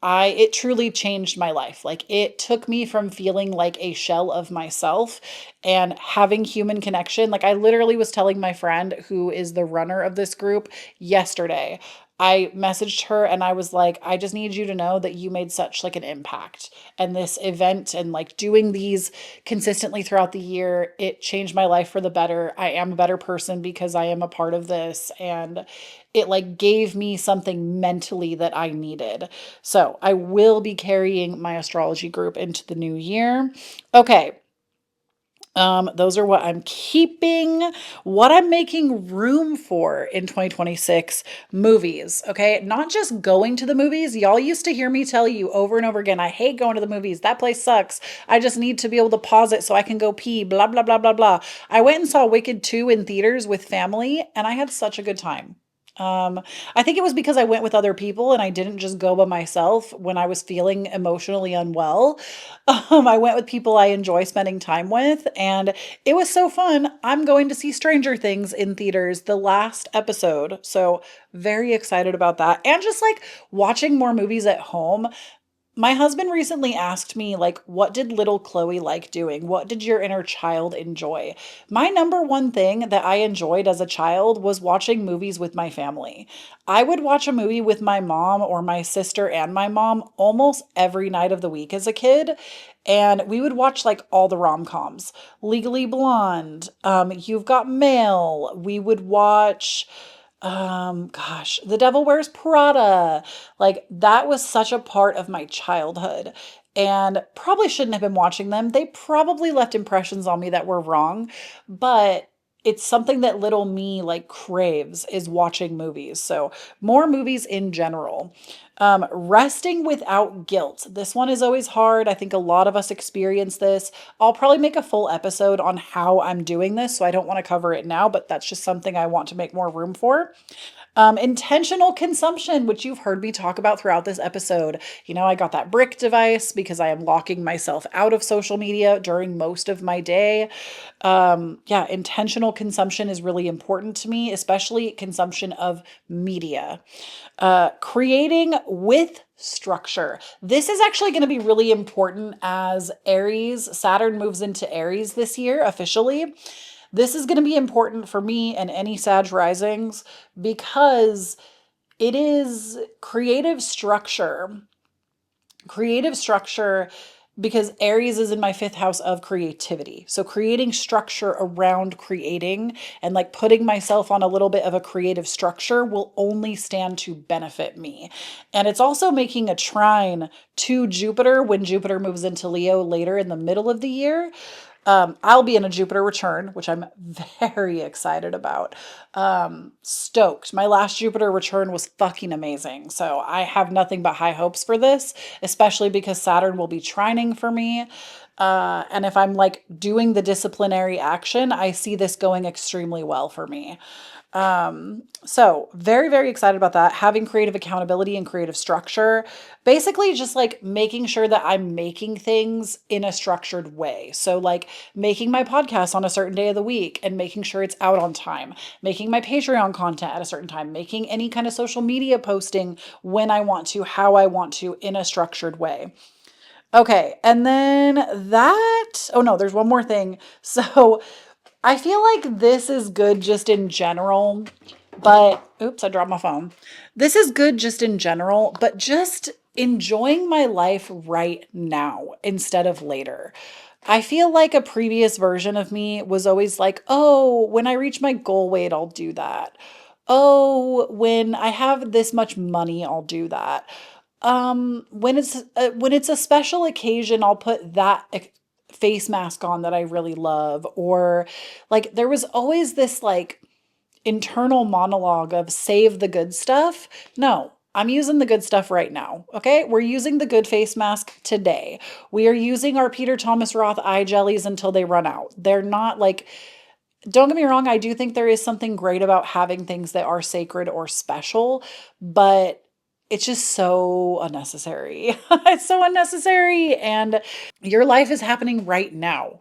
It truly changed my life. Like it took me from feeling like a shell of myself and having human connection. Like I literally was telling my friend who is the runner of this group yesterday. I messaged her and I was like, I just need you to know that you made such like an impact. And this event and like doing these consistently throughout the year, it changed my life for the better. I am a better person because I am a part of this. And it like gave me something mentally that I needed. So I will be carrying my astrology group into the new year. Okay. Those are what I'm keeping. What I'm making room for in 2026, movies. Okay. Not just going to the movies. Y'all used to hear me tell you over and over again, I hate going to the movies. That place sucks. I just need to be able to pause it so I can go pee, blah, blah, blah, blah, blah. I went and saw Wicked 2 in theaters with family and I had such a good time. Um, I think it was because I went with other people and I didn't just go by myself when I was feeling emotionally unwell. I went with people I enjoy spending time with, and it was so fun. I'm going to see Stranger Things in theaters, the last episode. So, very excited about that. And just like watching more movies at home. My husband recently asked me, like, what did little Chloe like doing? What did your inner child enjoy? My number one thing that I enjoyed as a child was watching movies with my family. I would watch a movie with my mom or my sister and my mom almost every night of the week as a kid. And we would watch like all the rom-coms. Legally Blonde, You've Got Mail. We would watch gosh, The Devil Wears Prada. Like that was such a part of my childhood and probably shouldn't have been watching them. They probably left impressions on me that were wrong, but it's something that little me like craves is watching movies. So, more movies in general. Resting without guilt. This one is always hard. I think a lot of us experience this. I'll probably make a full episode on how I'm doing this, so I don't want to cover it now, but that's just something I want to make more room for. Intentional consumption, which you've heard me talk about throughout this episode. I got that brick device because I am locking myself out of social media during most of my day. Yeah, intentional consumption is really important to me, especially consumption of media. Creating with structure. This is actually going to be really important as Aries, Saturn moves into Aries this year officially. This is going to be important for me and any Sag risings because it is creative structure. Creative structure because Aries is in my fifth house of creativity. So creating structure around creating and like putting myself on a little bit of a creative structure will only stand to benefit me. And it's also making a trine to Jupiter when Jupiter moves into Leo later in the middle of the year. I'll be in a Jupiter return, which I'm very excited about. Stoked. My last Jupiter return was fucking amazing. So I have nothing but high hopes for this, especially because Saturn will be trining for me. And if I'm like doing the disciplinary action, I see this going extremely well for me. So very, very excited about that. Having creative accountability and creative structure, basically just like making sure that I'm making things in a structured way. So like making my podcast on a certain day of the week and making sure it's out on time, making my Patreon content at a certain time, making any kind of social media posting when I want to, how I want to in a structured way. Okay, and then oh no, there's one more thing. So I feel like this is good just in general, but oops, I dropped my phone. This is good just in general, but just enjoying my life right now instead of later. I feel like a previous version of me was always like, oh, when I reach my goal weight, I'll do that. Oh, when I have this much money, I'll do that. When it's a special occasion, I'll put that face mask on that I really love. Or like there was always this like internal monologue of save the good stuff. No, I'm using the good stuff right now. Okay. We're using the good face mask today. We are using our Peter Thomas Roth eye jellies until they run out. They're not like, don't get me wrong, I do think there is something great about having things that are sacred or special, but it's just so unnecessary. It's so unnecessary. And your life is happening right now.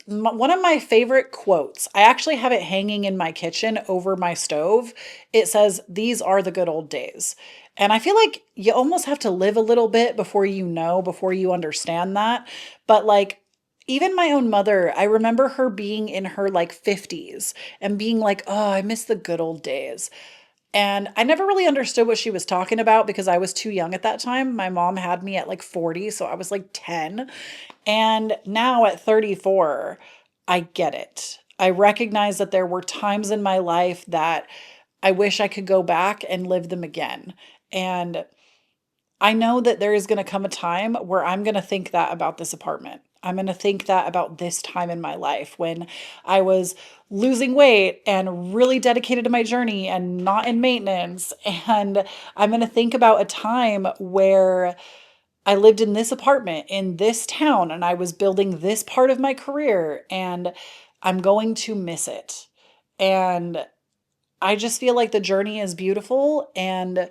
One of my favorite quotes, I actually have it hanging in my kitchen over my stove. It says, "These are the good old days." And I feel like you almost have to live a little bit before you understand that. But like, even my own mother, I remember her being in her like 50s and being like, oh, I miss the good old days. And I never really understood what she was talking about because I was too young at that time. My mom had me at like 40, so I was like 10. And now at 34, I get it. I recognize that there were times in my life that I wish I could go back and live them again. And I know that there is going to come a time where I'm going to think that about this apartment. I'm going to think that about this time in my life when I was losing weight and really dedicated to my journey and not in maintenance. And I'm going to think about a time where I lived in this apartment in this town and I was building this part of my career and I'm going to miss it. And I just feel like the journey is beautiful and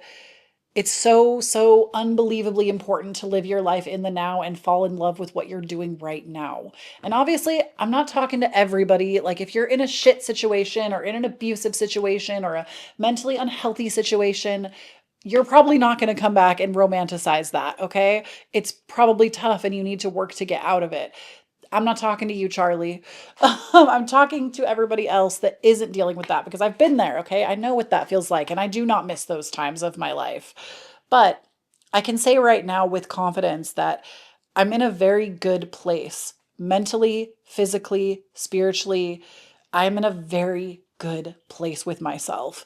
it's so, so unbelievably important to live your life in the now and fall in love with what you're doing right now. And obviously, I'm not talking to everybody. Like, if you're in a shit situation or in an abusive situation or a mentally unhealthy situation, you're probably not going to come back and romanticize that, okay? It's probably tough and you need to work to get out of it. I'm not talking to you, Charlie. I'm talking to everybody else that isn't dealing with that because I've been there, okay? I know what that feels like and I do not miss those times of my life. But I can say right now with confidence that I'm in a very good place mentally, physically, spiritually. I'm in a very good place with myself.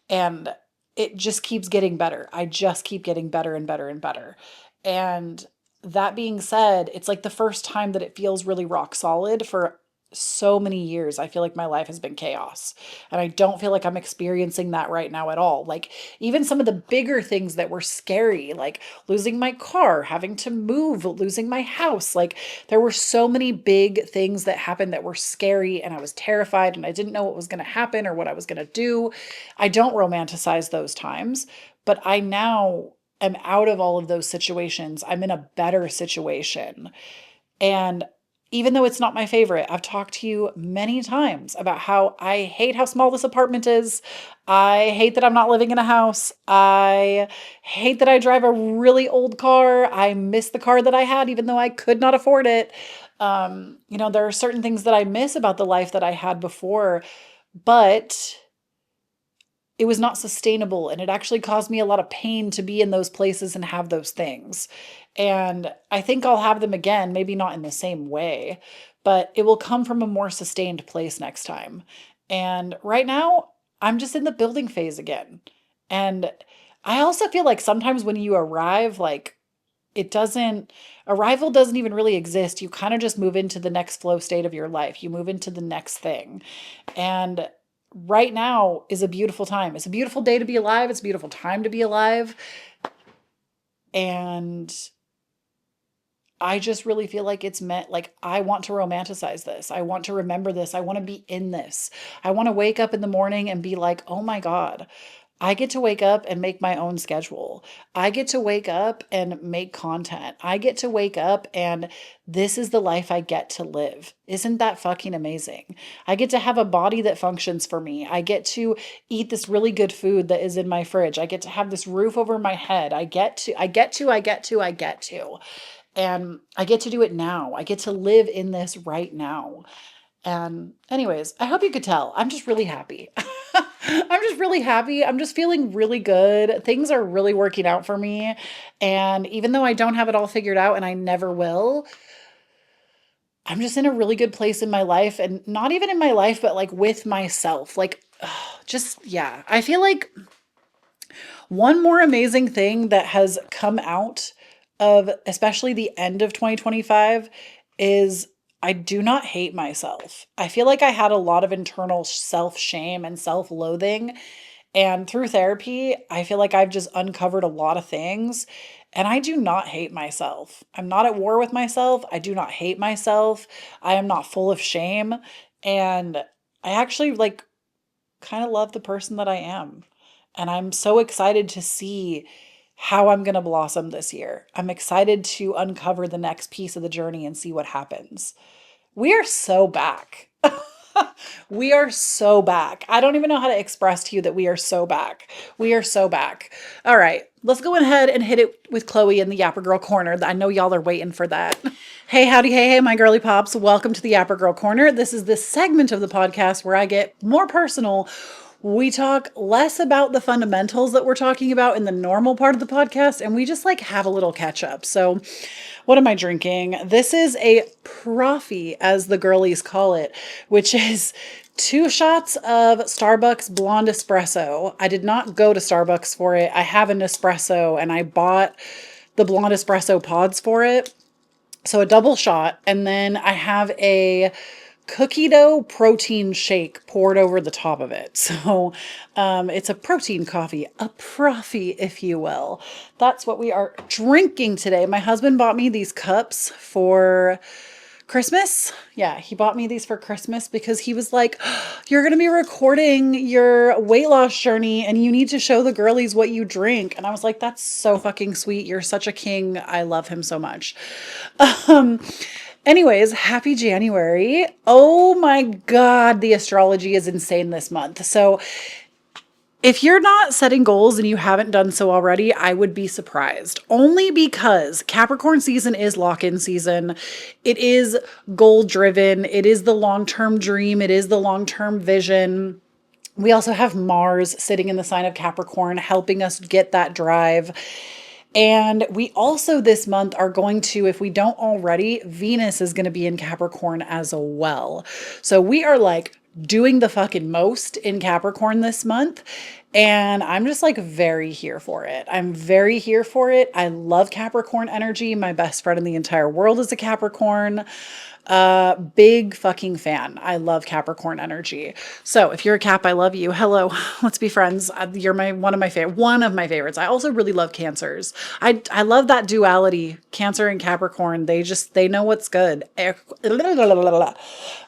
And it just keeps getting better. I just keep getting better and better and better. And that being said, it's like the first time that it feels really rock solid for so many years. I feel like my life has been chaos. And I don't feel like I'm experiencing that right now at all. Like, even some of the bigger things that were scary, like losing my car, having to move, losing my house. Like, there were so many big things that happened that were scary, and I was terrified and I didn't know what was going to happen or what I was going to do. I don't romanticize those times, but I now am out of all of those situations. I'm in a better situation. And even though it's not my favorite, I've talked to you many times about how I hate how small this apartment is. I hate that I'm not living in a house. I hate that I drive a really old car. I miss the car that I had, even though I could not afford it. There are certain things that I miss about the life that I had before, but it was not sustainable, and it actually caused me a lot of pain to be in those places and have those things. And I think I'll have them again, maybe not in the same way, but it will come from a more sustained place next time. And right now, I'm just in the building phase again. And I also feel like sometimes when you arrive, like, it doesn't arrival doesn't even really exist. You kind of just move into the next flow state of your life. You move into the next thing. And right now is a beautiful time. It's a beautiful day to be alive. It's a beautiful time to be alive. And I just really feel like it's meant, like, I want to romanticize this. I want to remember this. I want to be in this. I want to wake up in the morning and be like, oh my God, I get to wake up and make my own schedule. I get to wake up and make content. I get to wake up and this is the life I get to live. Isn't that fucking amazing? I get to have a body that functions for me. I get to eat this really good food that is in my fridge. I get to have this roof over my head. I get to. And I get to do it now. I get to live in this right now. And anyways, I hope you could tell. I'm just really happy. I'm just really happy. I'm just feeling really good. Things are really working out for me. And even though I don't have it all figured out and I never will, I'm just in a really good place in my life, and not even in my life, but like with myself. Like, just, yeah. I feel like one more amazing thing that has come out of especially the end of 2025 is I do not hate myself. I feel like I had a lot of internal self shame and self loathing. And through therapy, I feel like I've just uncovered a lot of things. And I do not hate myself. I'm not at war with myself. I do not hate myself. I am not full of shame. And I actually like kind of love the person that I am. And I'm so excited to see how I'm going to blossom this year. I'm excited to uncover the next piece of the journey and see what happens. We are so back. We are so back. I don't even know how to express to you that we are so back. We are so back. All right, let's go ahead and hit it with Chloe in the Yapper Girl Corner. I know y'all are waiting for that. Hey, howdy, hey, my girly pops. Welcome to the Yapper Girl Corner. This is the segment of the podcast where I get more personal. We talk less about the fundamentals that we're talking about in the normal part of the podcast, and we just like have a little catch up. So, what am I drinking? This is a Proffee, as the girlies call it, which is 2 shots of Starbucks blonde espresso. I did not go to Starbucks for it. I have an espresso and I bought the blonde espresso pods for it. So a double shot. And then I have a cookie dough protein shake poured over the top of it. So it's a protein coffee, a Proffee, if you will. That's what we are drinking today. My husband bought me these cups for Christmas. Yeah, he bought me these for Christmas because he was like, you're going to be recording your weight loss journey and you need to show the girlies what you drink. And I was like, that's so fucking sweet. You're such a king. I love him so much. Anyways, happy January. Oh my God, the astrology is insane this month. So If you're not setting goals and you haven't done so already, I would be surprised. Only because Capricorn season is lock-in season. It is goal driven. It is the long-term dream. It is the long-term vision. We also have Mars sitting in the sign of Capricorn, helping us get that drive. And we also this month are going to, if we don't already, Venus is going to be in Capricorn as well. So we are like doing the fucking most in Capricorn this month. And I'm just like very here for it. I'm very here for it. I love Capricorn energy. My best friend in the entire world is a Capricorn. Big fucking fan. I love Capricorn energy. So if you're a Cap, I love you. Hello, let's be friends. You're one of my favorites. I also really love Cancers. I love that duality, Cancer and Capricorn. They know what's good.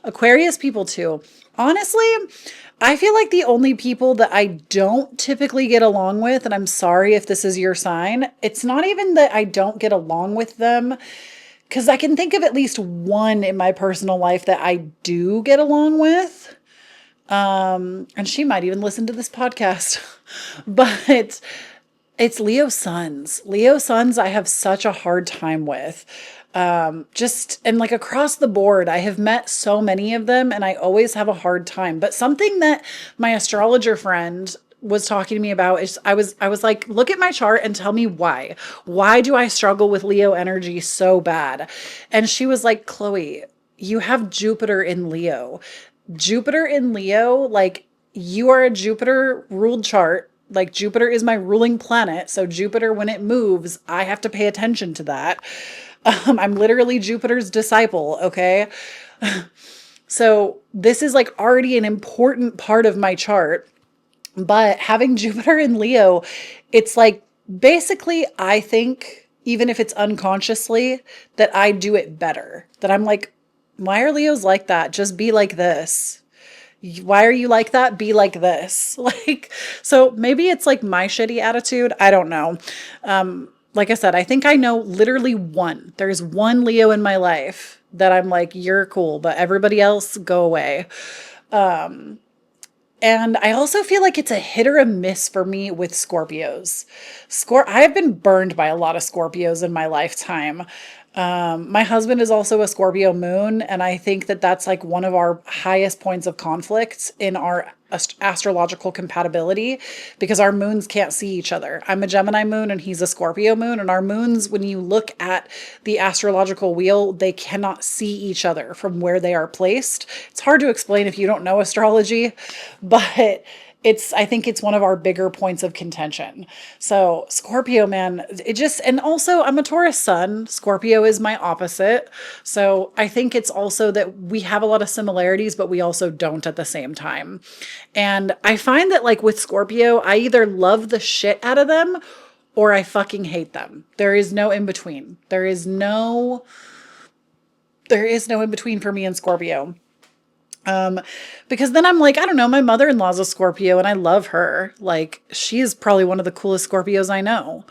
Aquarius people too. Honestly, I feel like the only people that I don't typically get along with, and I'm sorry if this is your sign, it's not even that I don't get along with them, because I can think of at least one in my personal life that I do get along with. And she might even listen to this podcast. But it's Leo suns. Leo suns I have such a hard time with. And like across the board, I have met so many of them and I always have a hard time. But something that my astrologer friend was talking to me about is I was like, look at my chart and tell me why. Why do I struggle with Leo energy so bad? And she was like, Chloe, you have Jupiter in Leo. Jupiter in Leo, like you are a Jupiter ruled chart. Like Jupiter is my ruling planet. So Jupiter, when it moves, I have to pay attention to that. I'm literally Jupiter's disciple. Okay. So this is like already an important part of my chart. But having Jupiter in Leo, it's like basically, I think, even if it's unconsciously, that I do it better. That I'm like, why are Leos like that? Just be like this. Why are you like that? Be like this. Like, so maybe it's like my shitty attitude. I don't know. Like I said, I think I know literally one. There's one Leo in my life that I'm like, you're cool, but everybody else go away. And I also feel like it's a hit or a miss for me with Scorpios. I have been burned by a lot of Scorpios in my lifetime. My husband is also a Scorpio moon, and I think that that's like one of our highest points of conflict in our astrological compatibility because our moons can't see each other. I'm a Gemini moon and he's a Scorpio moon, and our moons, when you look at the astrological wheel, they cannot see each other from where they are placed. It's hard to explain if you don't know astrology, but I think it's one of our bigger points of contention. So Scorpio, man, and also I'm a Taurus sun. Scorpio is my opposite. So I think it's also that we have a lot of similarities, but we also don't at the same time. And I find that like with Scorpio, I either love the shit out of them or I fucking hate them. There is no in between. There is no in between for me and Scorpio. Because then I'm like, I don't know, my mother-in-law's a Scorpio and I love her. Like, she is probably one of the coolest Scorpios I know.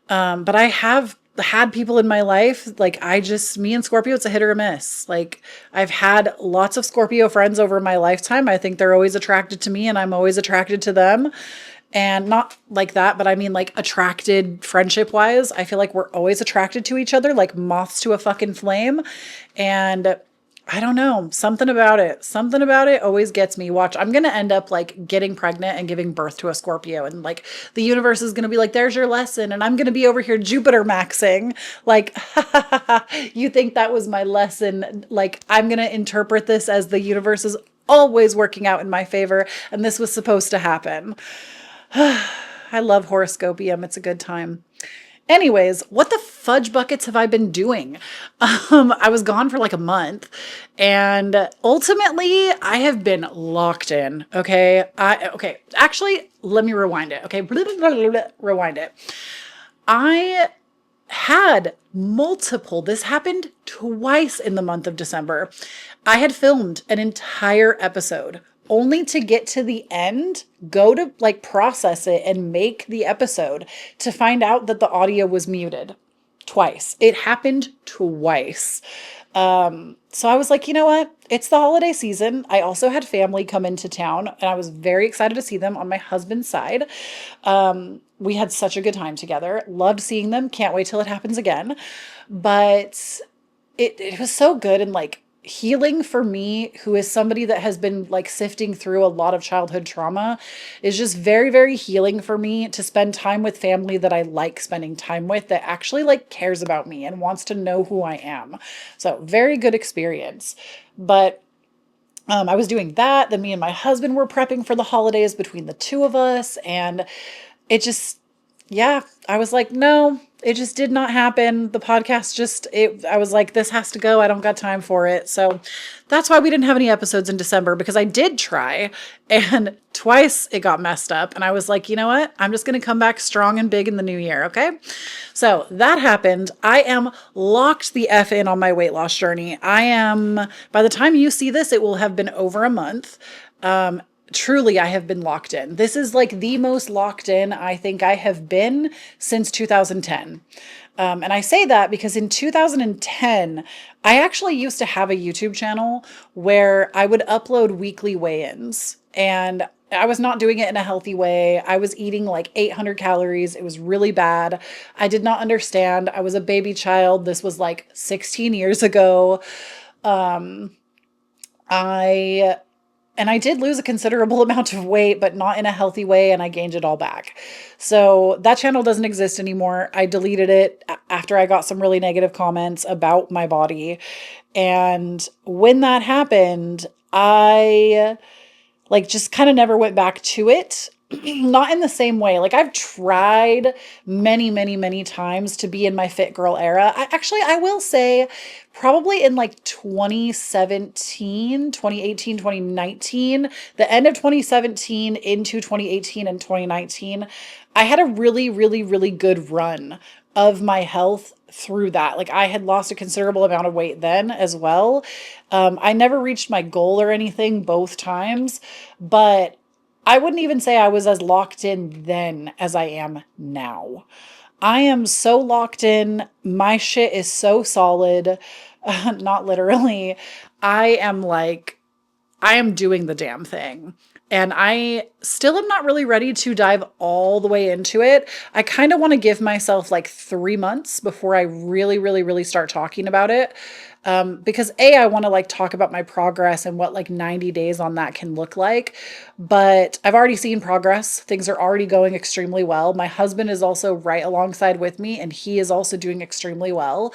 But I have had people in my life, like me and Scorpio, it's a hit or a miss. Like, I've had lots of Scorpio friends over my lifetime. I think they're always attracted to me and I'm always attracted to them. And not like that, but I mean like attracted friendship wise. I feel like we're always attracted to each other, like moths to a fucking flame. And I don't know, something about it always gets me. Watch, I'm going to end up like getting pregnant and giving birth to a Scorpio. And like the universe is going to be like, there's your lesson. And I'm going to be over here Jupiter maxing. Like, you think that was my lesson? Like, I'm going to interpret this as the universe is always working out in my favor. And this was supposed to happen. I love horoscopium. It's a good time. Anyways, what the fudge buckets have I been doing? I was gone for like a month and ultimately I have been locked in. Okay. Actually, let me rewind it. Okay. Rewind it. I had this happened twice in the month of December. I had filmed an entire episode only to get to the end, go to like process it and make the episode to find out that the audio was muted twice. It happened twice. So I was like, you know what? It's the holiday season. I also had family come into town and I was very excited to see them on my husband's side. We had such a good time together. Loved seeing them. Can't wait till it happens again. But it was so good and like healing for me, who is somebody that has been like sifting through a lot of childhood trauma, is just very, very healing for me to spend time with family that I like spending time with, that actually like cares about me and wants to know who I am. So very good experience. But I was doing that. Then me and my husband were prepping for the holidays between the two of us. And it just, yeah, I was like, no, it just did not happen. The podcast just, I was like, this has to go. I don't got time for it. So that's why we didn't have any episodes in December, because I did try and twice it got messed up. And I was like, you know what? I'm just going to come back strong and big in the new year. Okay. So that happened. I am locked the F in on my weight loss journey. By the time you see this, it will have been over a month. Truly, I have been locked in. This is like the most locked in I think I have been since 2010. And I say that because in 2010, I actually used to have a YouTube channel where I would upload weekly weigh-ins, and I was not doing it in a healthy way. I was eating like 800 calories. It was really bad. I did not understand. I was a baby child. This was like 16 years ago. I and I did lose a considerable amount of weight, but not in a healthy way, and I gained it all back. So that channel doesn't exist anymore. I deleted it after I got some really negative comments about my body. And when that happened, I like just kind of never went back to it. Not in the same way. Like I've tried many, many, many times to be in my fit girl era. I will say probably in like 2017, 2018, 2019, the end of 2017 into 2018 and 2019, I had a really, really, really good run of my health through that. Like I had lost a considerable amount of weight then as well. I never reached my goal or anything both times, but I wouldn't even say I was as locked in then as I am now. I am so locked in. My shit is so solid. Not literally. I am like, I am doing the damn thing. And I still am not really ready to dive all the way into it. I kind of want to give myself like 3 months before I really, really, really start talking about it. Because I want to like talk about my progress and what like 90 days on that can look like. But I've already seen progress. Things are already going extremely well. My husband is also right alongside with me, and he is also doing extremely well.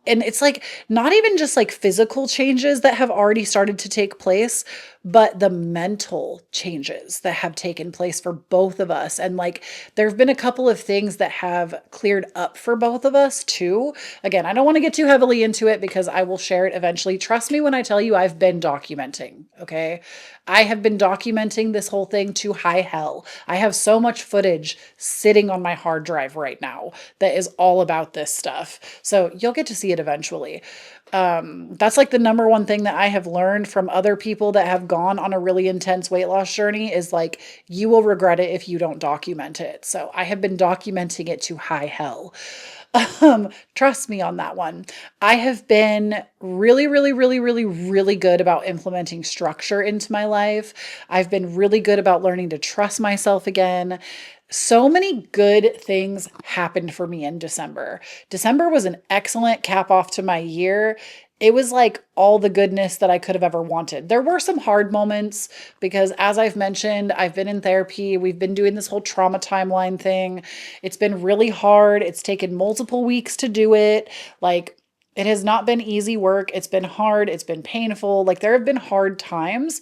And it's like not even just like physical changes that have already started to take place, but the mental changes that have taken place for both of us. And like there have been a couple of things that have cleared up for both of us too. Again, I don't want to get too heavily into it because I will share it eventually. Trust me when I tell you I've been documenting, okay? I have been documenting this whole thing to high hell. I have so much footage sitting on my hard drive right now that is all about this stuff. So you'll get to see it eventually. That's like the number one thing that I have learned from other people that have gone on a really intense weight loss journey is like, you will regret it if you don't document it. So I have been documenting it to high hell. Trust me on that one. I have been really, really, really, really, really good about implementing structure into my life. I've been really good about learning to trust myself again. So many good things happened for me in December. December was an excellent cap off to my year. It was like all the goodness that I could have ever wanted. There were some hard moments because, as I've mentioned, I've been in therapy. We've been doing this whole trauma timeline thing. It's been really hard. It's taken multiple weeks to do it. Like, it has not been easy work. It's been hard. It's been painful. Like, there have been hard times,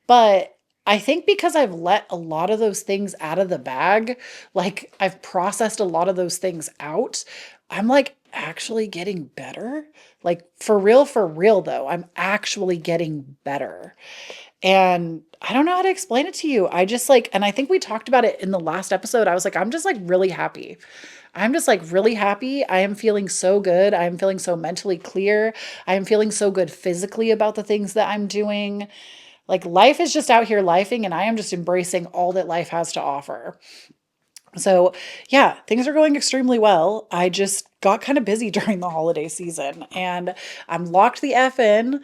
but I think because I've let a lot of those things out of the bag, like I've processed a lot of those things out, I'm like actually getting better. Like for real though, I'm actually getting better. And I don't know how to explain it to you. I just like, and I think we talked about it in the last episode. I was like, I'm just like really happy. I'm just like really happy. I am feeling so good. I am feeling so mentally clear. I am feeling so good physically about the things that I'm doing. Like life is just out here lifing, and I am just embracing all that life has to offer. So, yeah, things are going extremely well. I just got kind of busy during the holiday season and I'm locked the F in.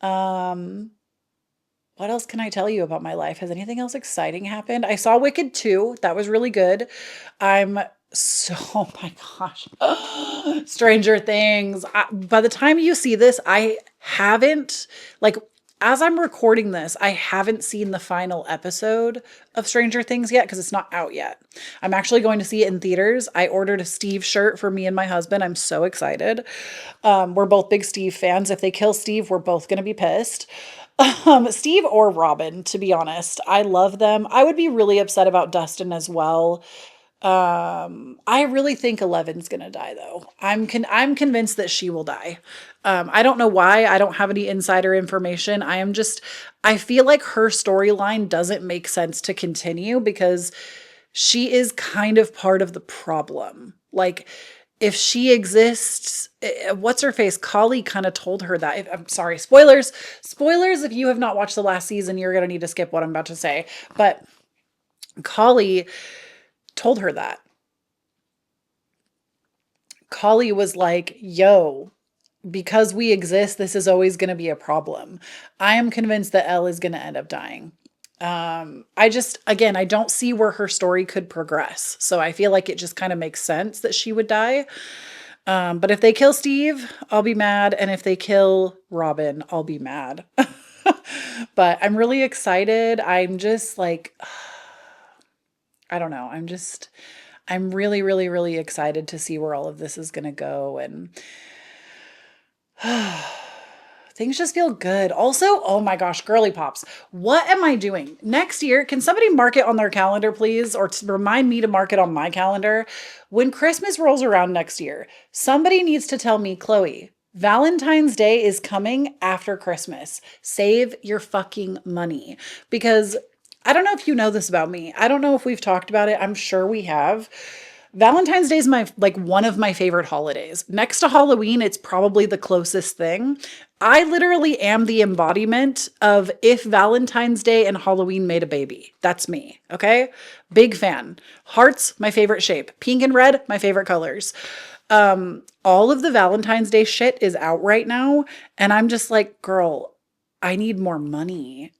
Um, what else can I tell you about my life? Has anything else exciting happened? I saw Wicked 2. That was really good. I'm so, oh my gosh. Stranger Things. By the time you see this, I haven't, like, as I'm recording this, I haven't seen the final episode of Stranger Things yet because it's not out yet. I'm actually going to see it in theaters. I ordered a Steve shirt for me and my husband. I'm so excited. We're both big Steve fans. If they kill Steve, we're both going to be pissed. Steve or Robin, to be honest. I love them. I would be really upset about Dustin as well. I really think Eleven's gonna die though. I'm convinced that she will die. I don't know why. I don't have any insider information. I feel like her storyline doesn't make sense to continue because she is kind of part of the problem. Like, if she exists, what's her face? Kali kind of told her that. I'm sorry, spoilers. Spoilers, if you have not watched the last season, you're going to need to skip what I'm about to say. But Kali told her that. Kali was like, yo, because we exist, this is always going to be a problem. I am convinced that Elle is going to end up dying. Again, I don't see where her story could progress. So I feel like it just kind of makes sense that she would die. But if they kill Steve, I'll be mad. And if they kill Robin, I'll be mad. But I'm really excited. I'm just like, I don't know. I'm really, really, really excited to see where all of this is going to go. And things just feel good. Also, oh my gosh, girly pops. What am I doing? Next year, can somebody mark it on their calendar, please? Or to remind me to mark it on my calendar. When Christmas rolls around next year, somebody needs to tell me, Chloe, Valentine's Day is coming after Christmas. Save your fucking money. Because I don't know if you know this about me. I don't know if we've talked about it. I'm sure we have. Valentine's Day is my like one of my favorite holidays. Next to Halloween, it's probably the closest thing. I literally am the embodiment of if Valentine's Day and Halloween made a baby. That's me, okay? Big fan. Hearts, my favorite shape. Pink and red, my favorite colors. All of the Valentine's Day shit is out right now, and I'm just like, girl, I need more money.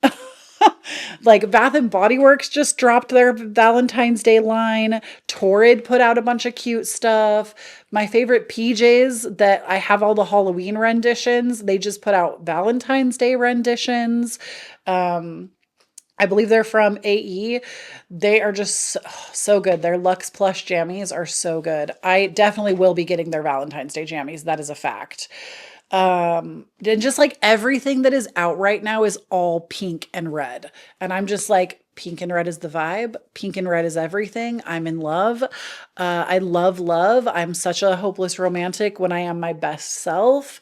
Like Bath and Body Works just dropped their Valentine's Day line. Torrid put out a bunch of cute stuff. My favorite PJs that I have all the Halloween renditions, they just put out Valentine's Day renditions. I believe they're from AE. They are just so good. Their Luxe Plush jammies are so good. I definitely will be getting their Valentine's Day jammies. That is a fact. And just like everything that is out right now is all pink and red. And I'm just like, pink and red is the vibe. Pink and red is everything. I'm in love. I love love. I'm such a hopeless romantic when I am my best self.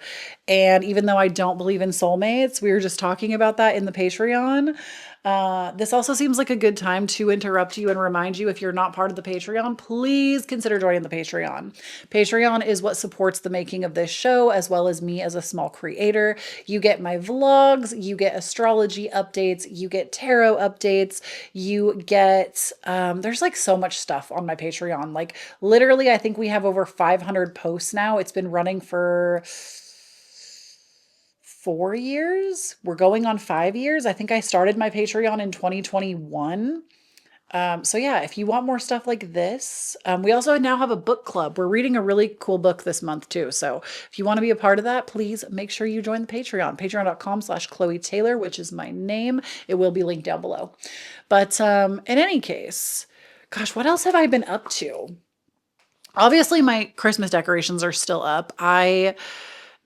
And even though I don't believe in soulmates, we were just talking about that in the Patreon. This also seems like a good time to interrupt you and remind you if you're not part of the Patreon, please consider joining the Patreon. Patreon is what supports the making of this show as well as me as a small creator. You get my vlogs, you get astrology updates, you get tarot updates, you get, there's like so much stuff on my Patreon. Like literally, I think we have over 500 posts now. It's been running for 4 years. We're going on 5 years. I think I started my Patreon in 2021. So yeah, if you want more stuff like this, we also now have a book club. We're reading a really cool book this month too. So if you want to be a part of that, please make sure you join the Patreon, patreon.com/Chloe Taylor, which is my name. It will be linked down below. But in any case, gosh, what else have I been up to? Obviously, my Christmas decorations are still up. I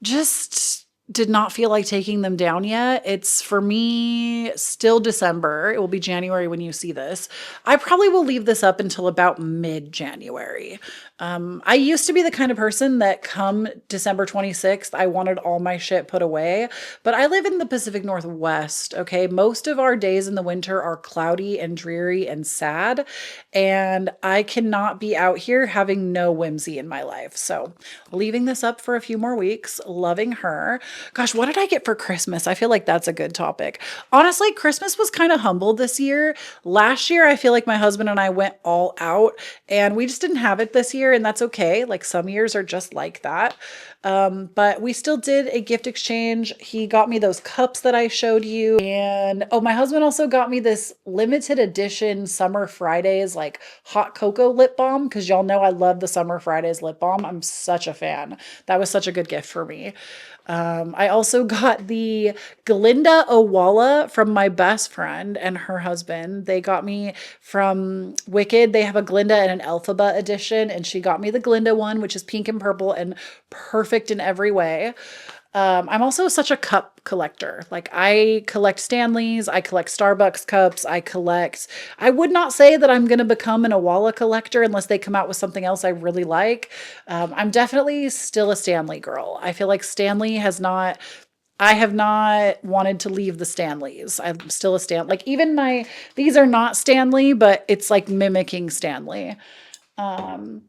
just did not feel like taking them down yet. It's for me still December. It will be January when you see this. I probably will leave this up until about mid-January. I used to be the kind of person that come December 26th, I wanted all my shit put away, but I live in the Pacific Northwest, okay? Most of our days in the winter are cloudy and dreary and sad, and I cannot be out here having no whimsy in my life. So leaving this up for a few more weeks, loving her. Gosh, what did I get for Christmas? I feel like that's a good topic. Honestly, Christmas was kind of humble this year. Last year, I feel like my husband and I went all out and we just didn't have it this year, and that's okay. Like some years are just like that. But we still did a gift exchange. He got me those cups that I showed you. And oh, my husband also got me this limited edition Summer Fridays like hot cocoa lip balm, because y'all know I love the Summer Fridays lip balm. I'm such a fan. That was such a good gift for me. I also got the Glinda Owala from my best friend and her husband. They got me from Wicked. They have a Glinda and an Elphaba edition, and she got me the Glinda one, which is pink and purple and perfect in every way. I'm also such a cup collector. Like I collect Stanleys, I collect Starbucks cups, I would not say that I'm going to become an Owala collector unless they come out with something else I really like. I'm definitely still a Stanley girl. I feel like I have not wanted to leave the Stanleys. I'm still a like these are not Stanley, but it's like mimicking Stanley. And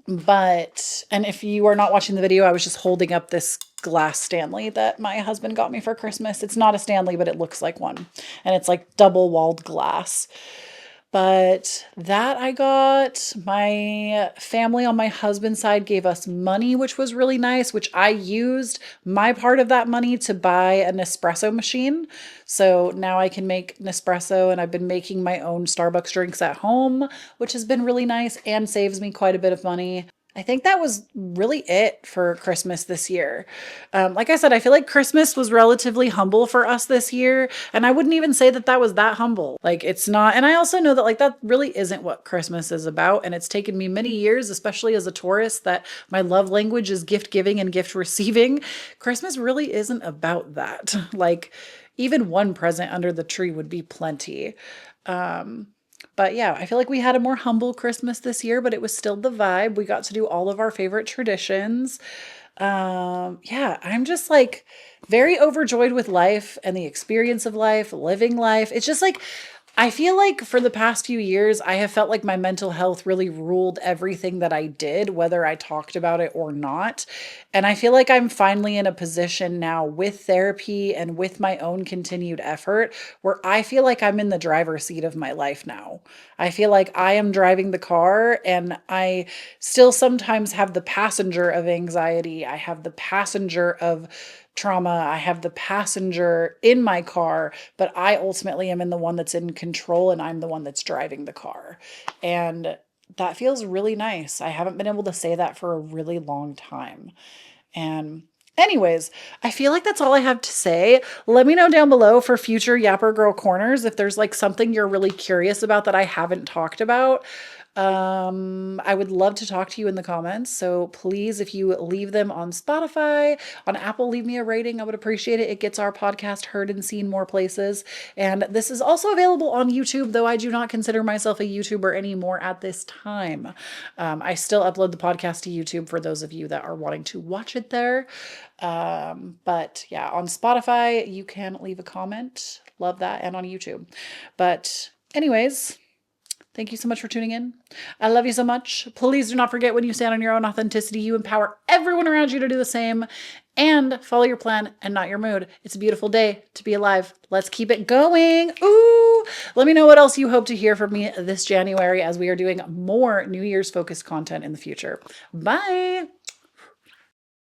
if you are not watching the video, I was just holding up this glass Stanley that my husband got me for Christmas. It's not a Stanley, but it looks like one. And it's like double walled glass. But that I got. My family on my husband's side gave us money, which was really nice, which I used my part of that money to buy a Nespresso machine. So now I can make Nespresso, and I've been making my own Starbucks drinks at home, which has been really nice and saves me quite a bit of money. I think that was really it for Christmas this year. Like I said, I feel like Christmas was relatively humble for us this year. And I wouldn't even say that that was that humble. Like it's not. And I also know that like that really isn't what Christmas is about. And it's taken me many years, especially as a tourist, that my love language is gift giving and gift receiving. Christmas really isn't about that. Like even one present under the tree would be plenty. But yeah, I feel like we had a more humble Christmas this year, but it was still the vibe. We got to do all of our favorite traditions. Yeah, I'm just like very overjoyed with life and the experience of life, living life. It's just like I feel like for the past few years, I have felt like my mental health really ruled everything that I did, whether I talked about it or not. And I feel like I'm finally in a position now with therapy and with my own continued effort where I feel like I'm in the driver's seat of my life now. I feel like I am driving the car, and I still sometimes have the passenger of anxiety. I have the passenger of trauma. I have the passenger in my car, but I ultimately am in the one that's in control, and I'm the one that's driving the car. And that feels really nice. I haven't been able to say that for a really long time. And anyways, I feel like that's all I have to say. Let me know down below for future Yapper Girl Corners if there's like something you're really curious about that I haven't talked about. I would love to talk to you in the comments. So please, if you leave them on Spotify, on Apple, leave me a rating. I would appreciate it. It gets our podcast heard and seen more places. And this is also available on YouTube, though I do not consider myself a YouTuber anymore at this time. I still upload the podcast to YouTube for those of you that are wanting to watch it there. But yeah, on Spotify, you can leave a comment. Love that. And on YouTube. But anyways, thank you so much for tuning in. I love you so much. Please do not forget, when you stand on your own authenticity, you empower everyone around you to do the same, and follow your plan and not your mood. It's a beautiful day to be alive. Let's keep it going. Ooh, let me know what else you hope to hear from me this January as we are doing more New Year's focused content in the future. Bye.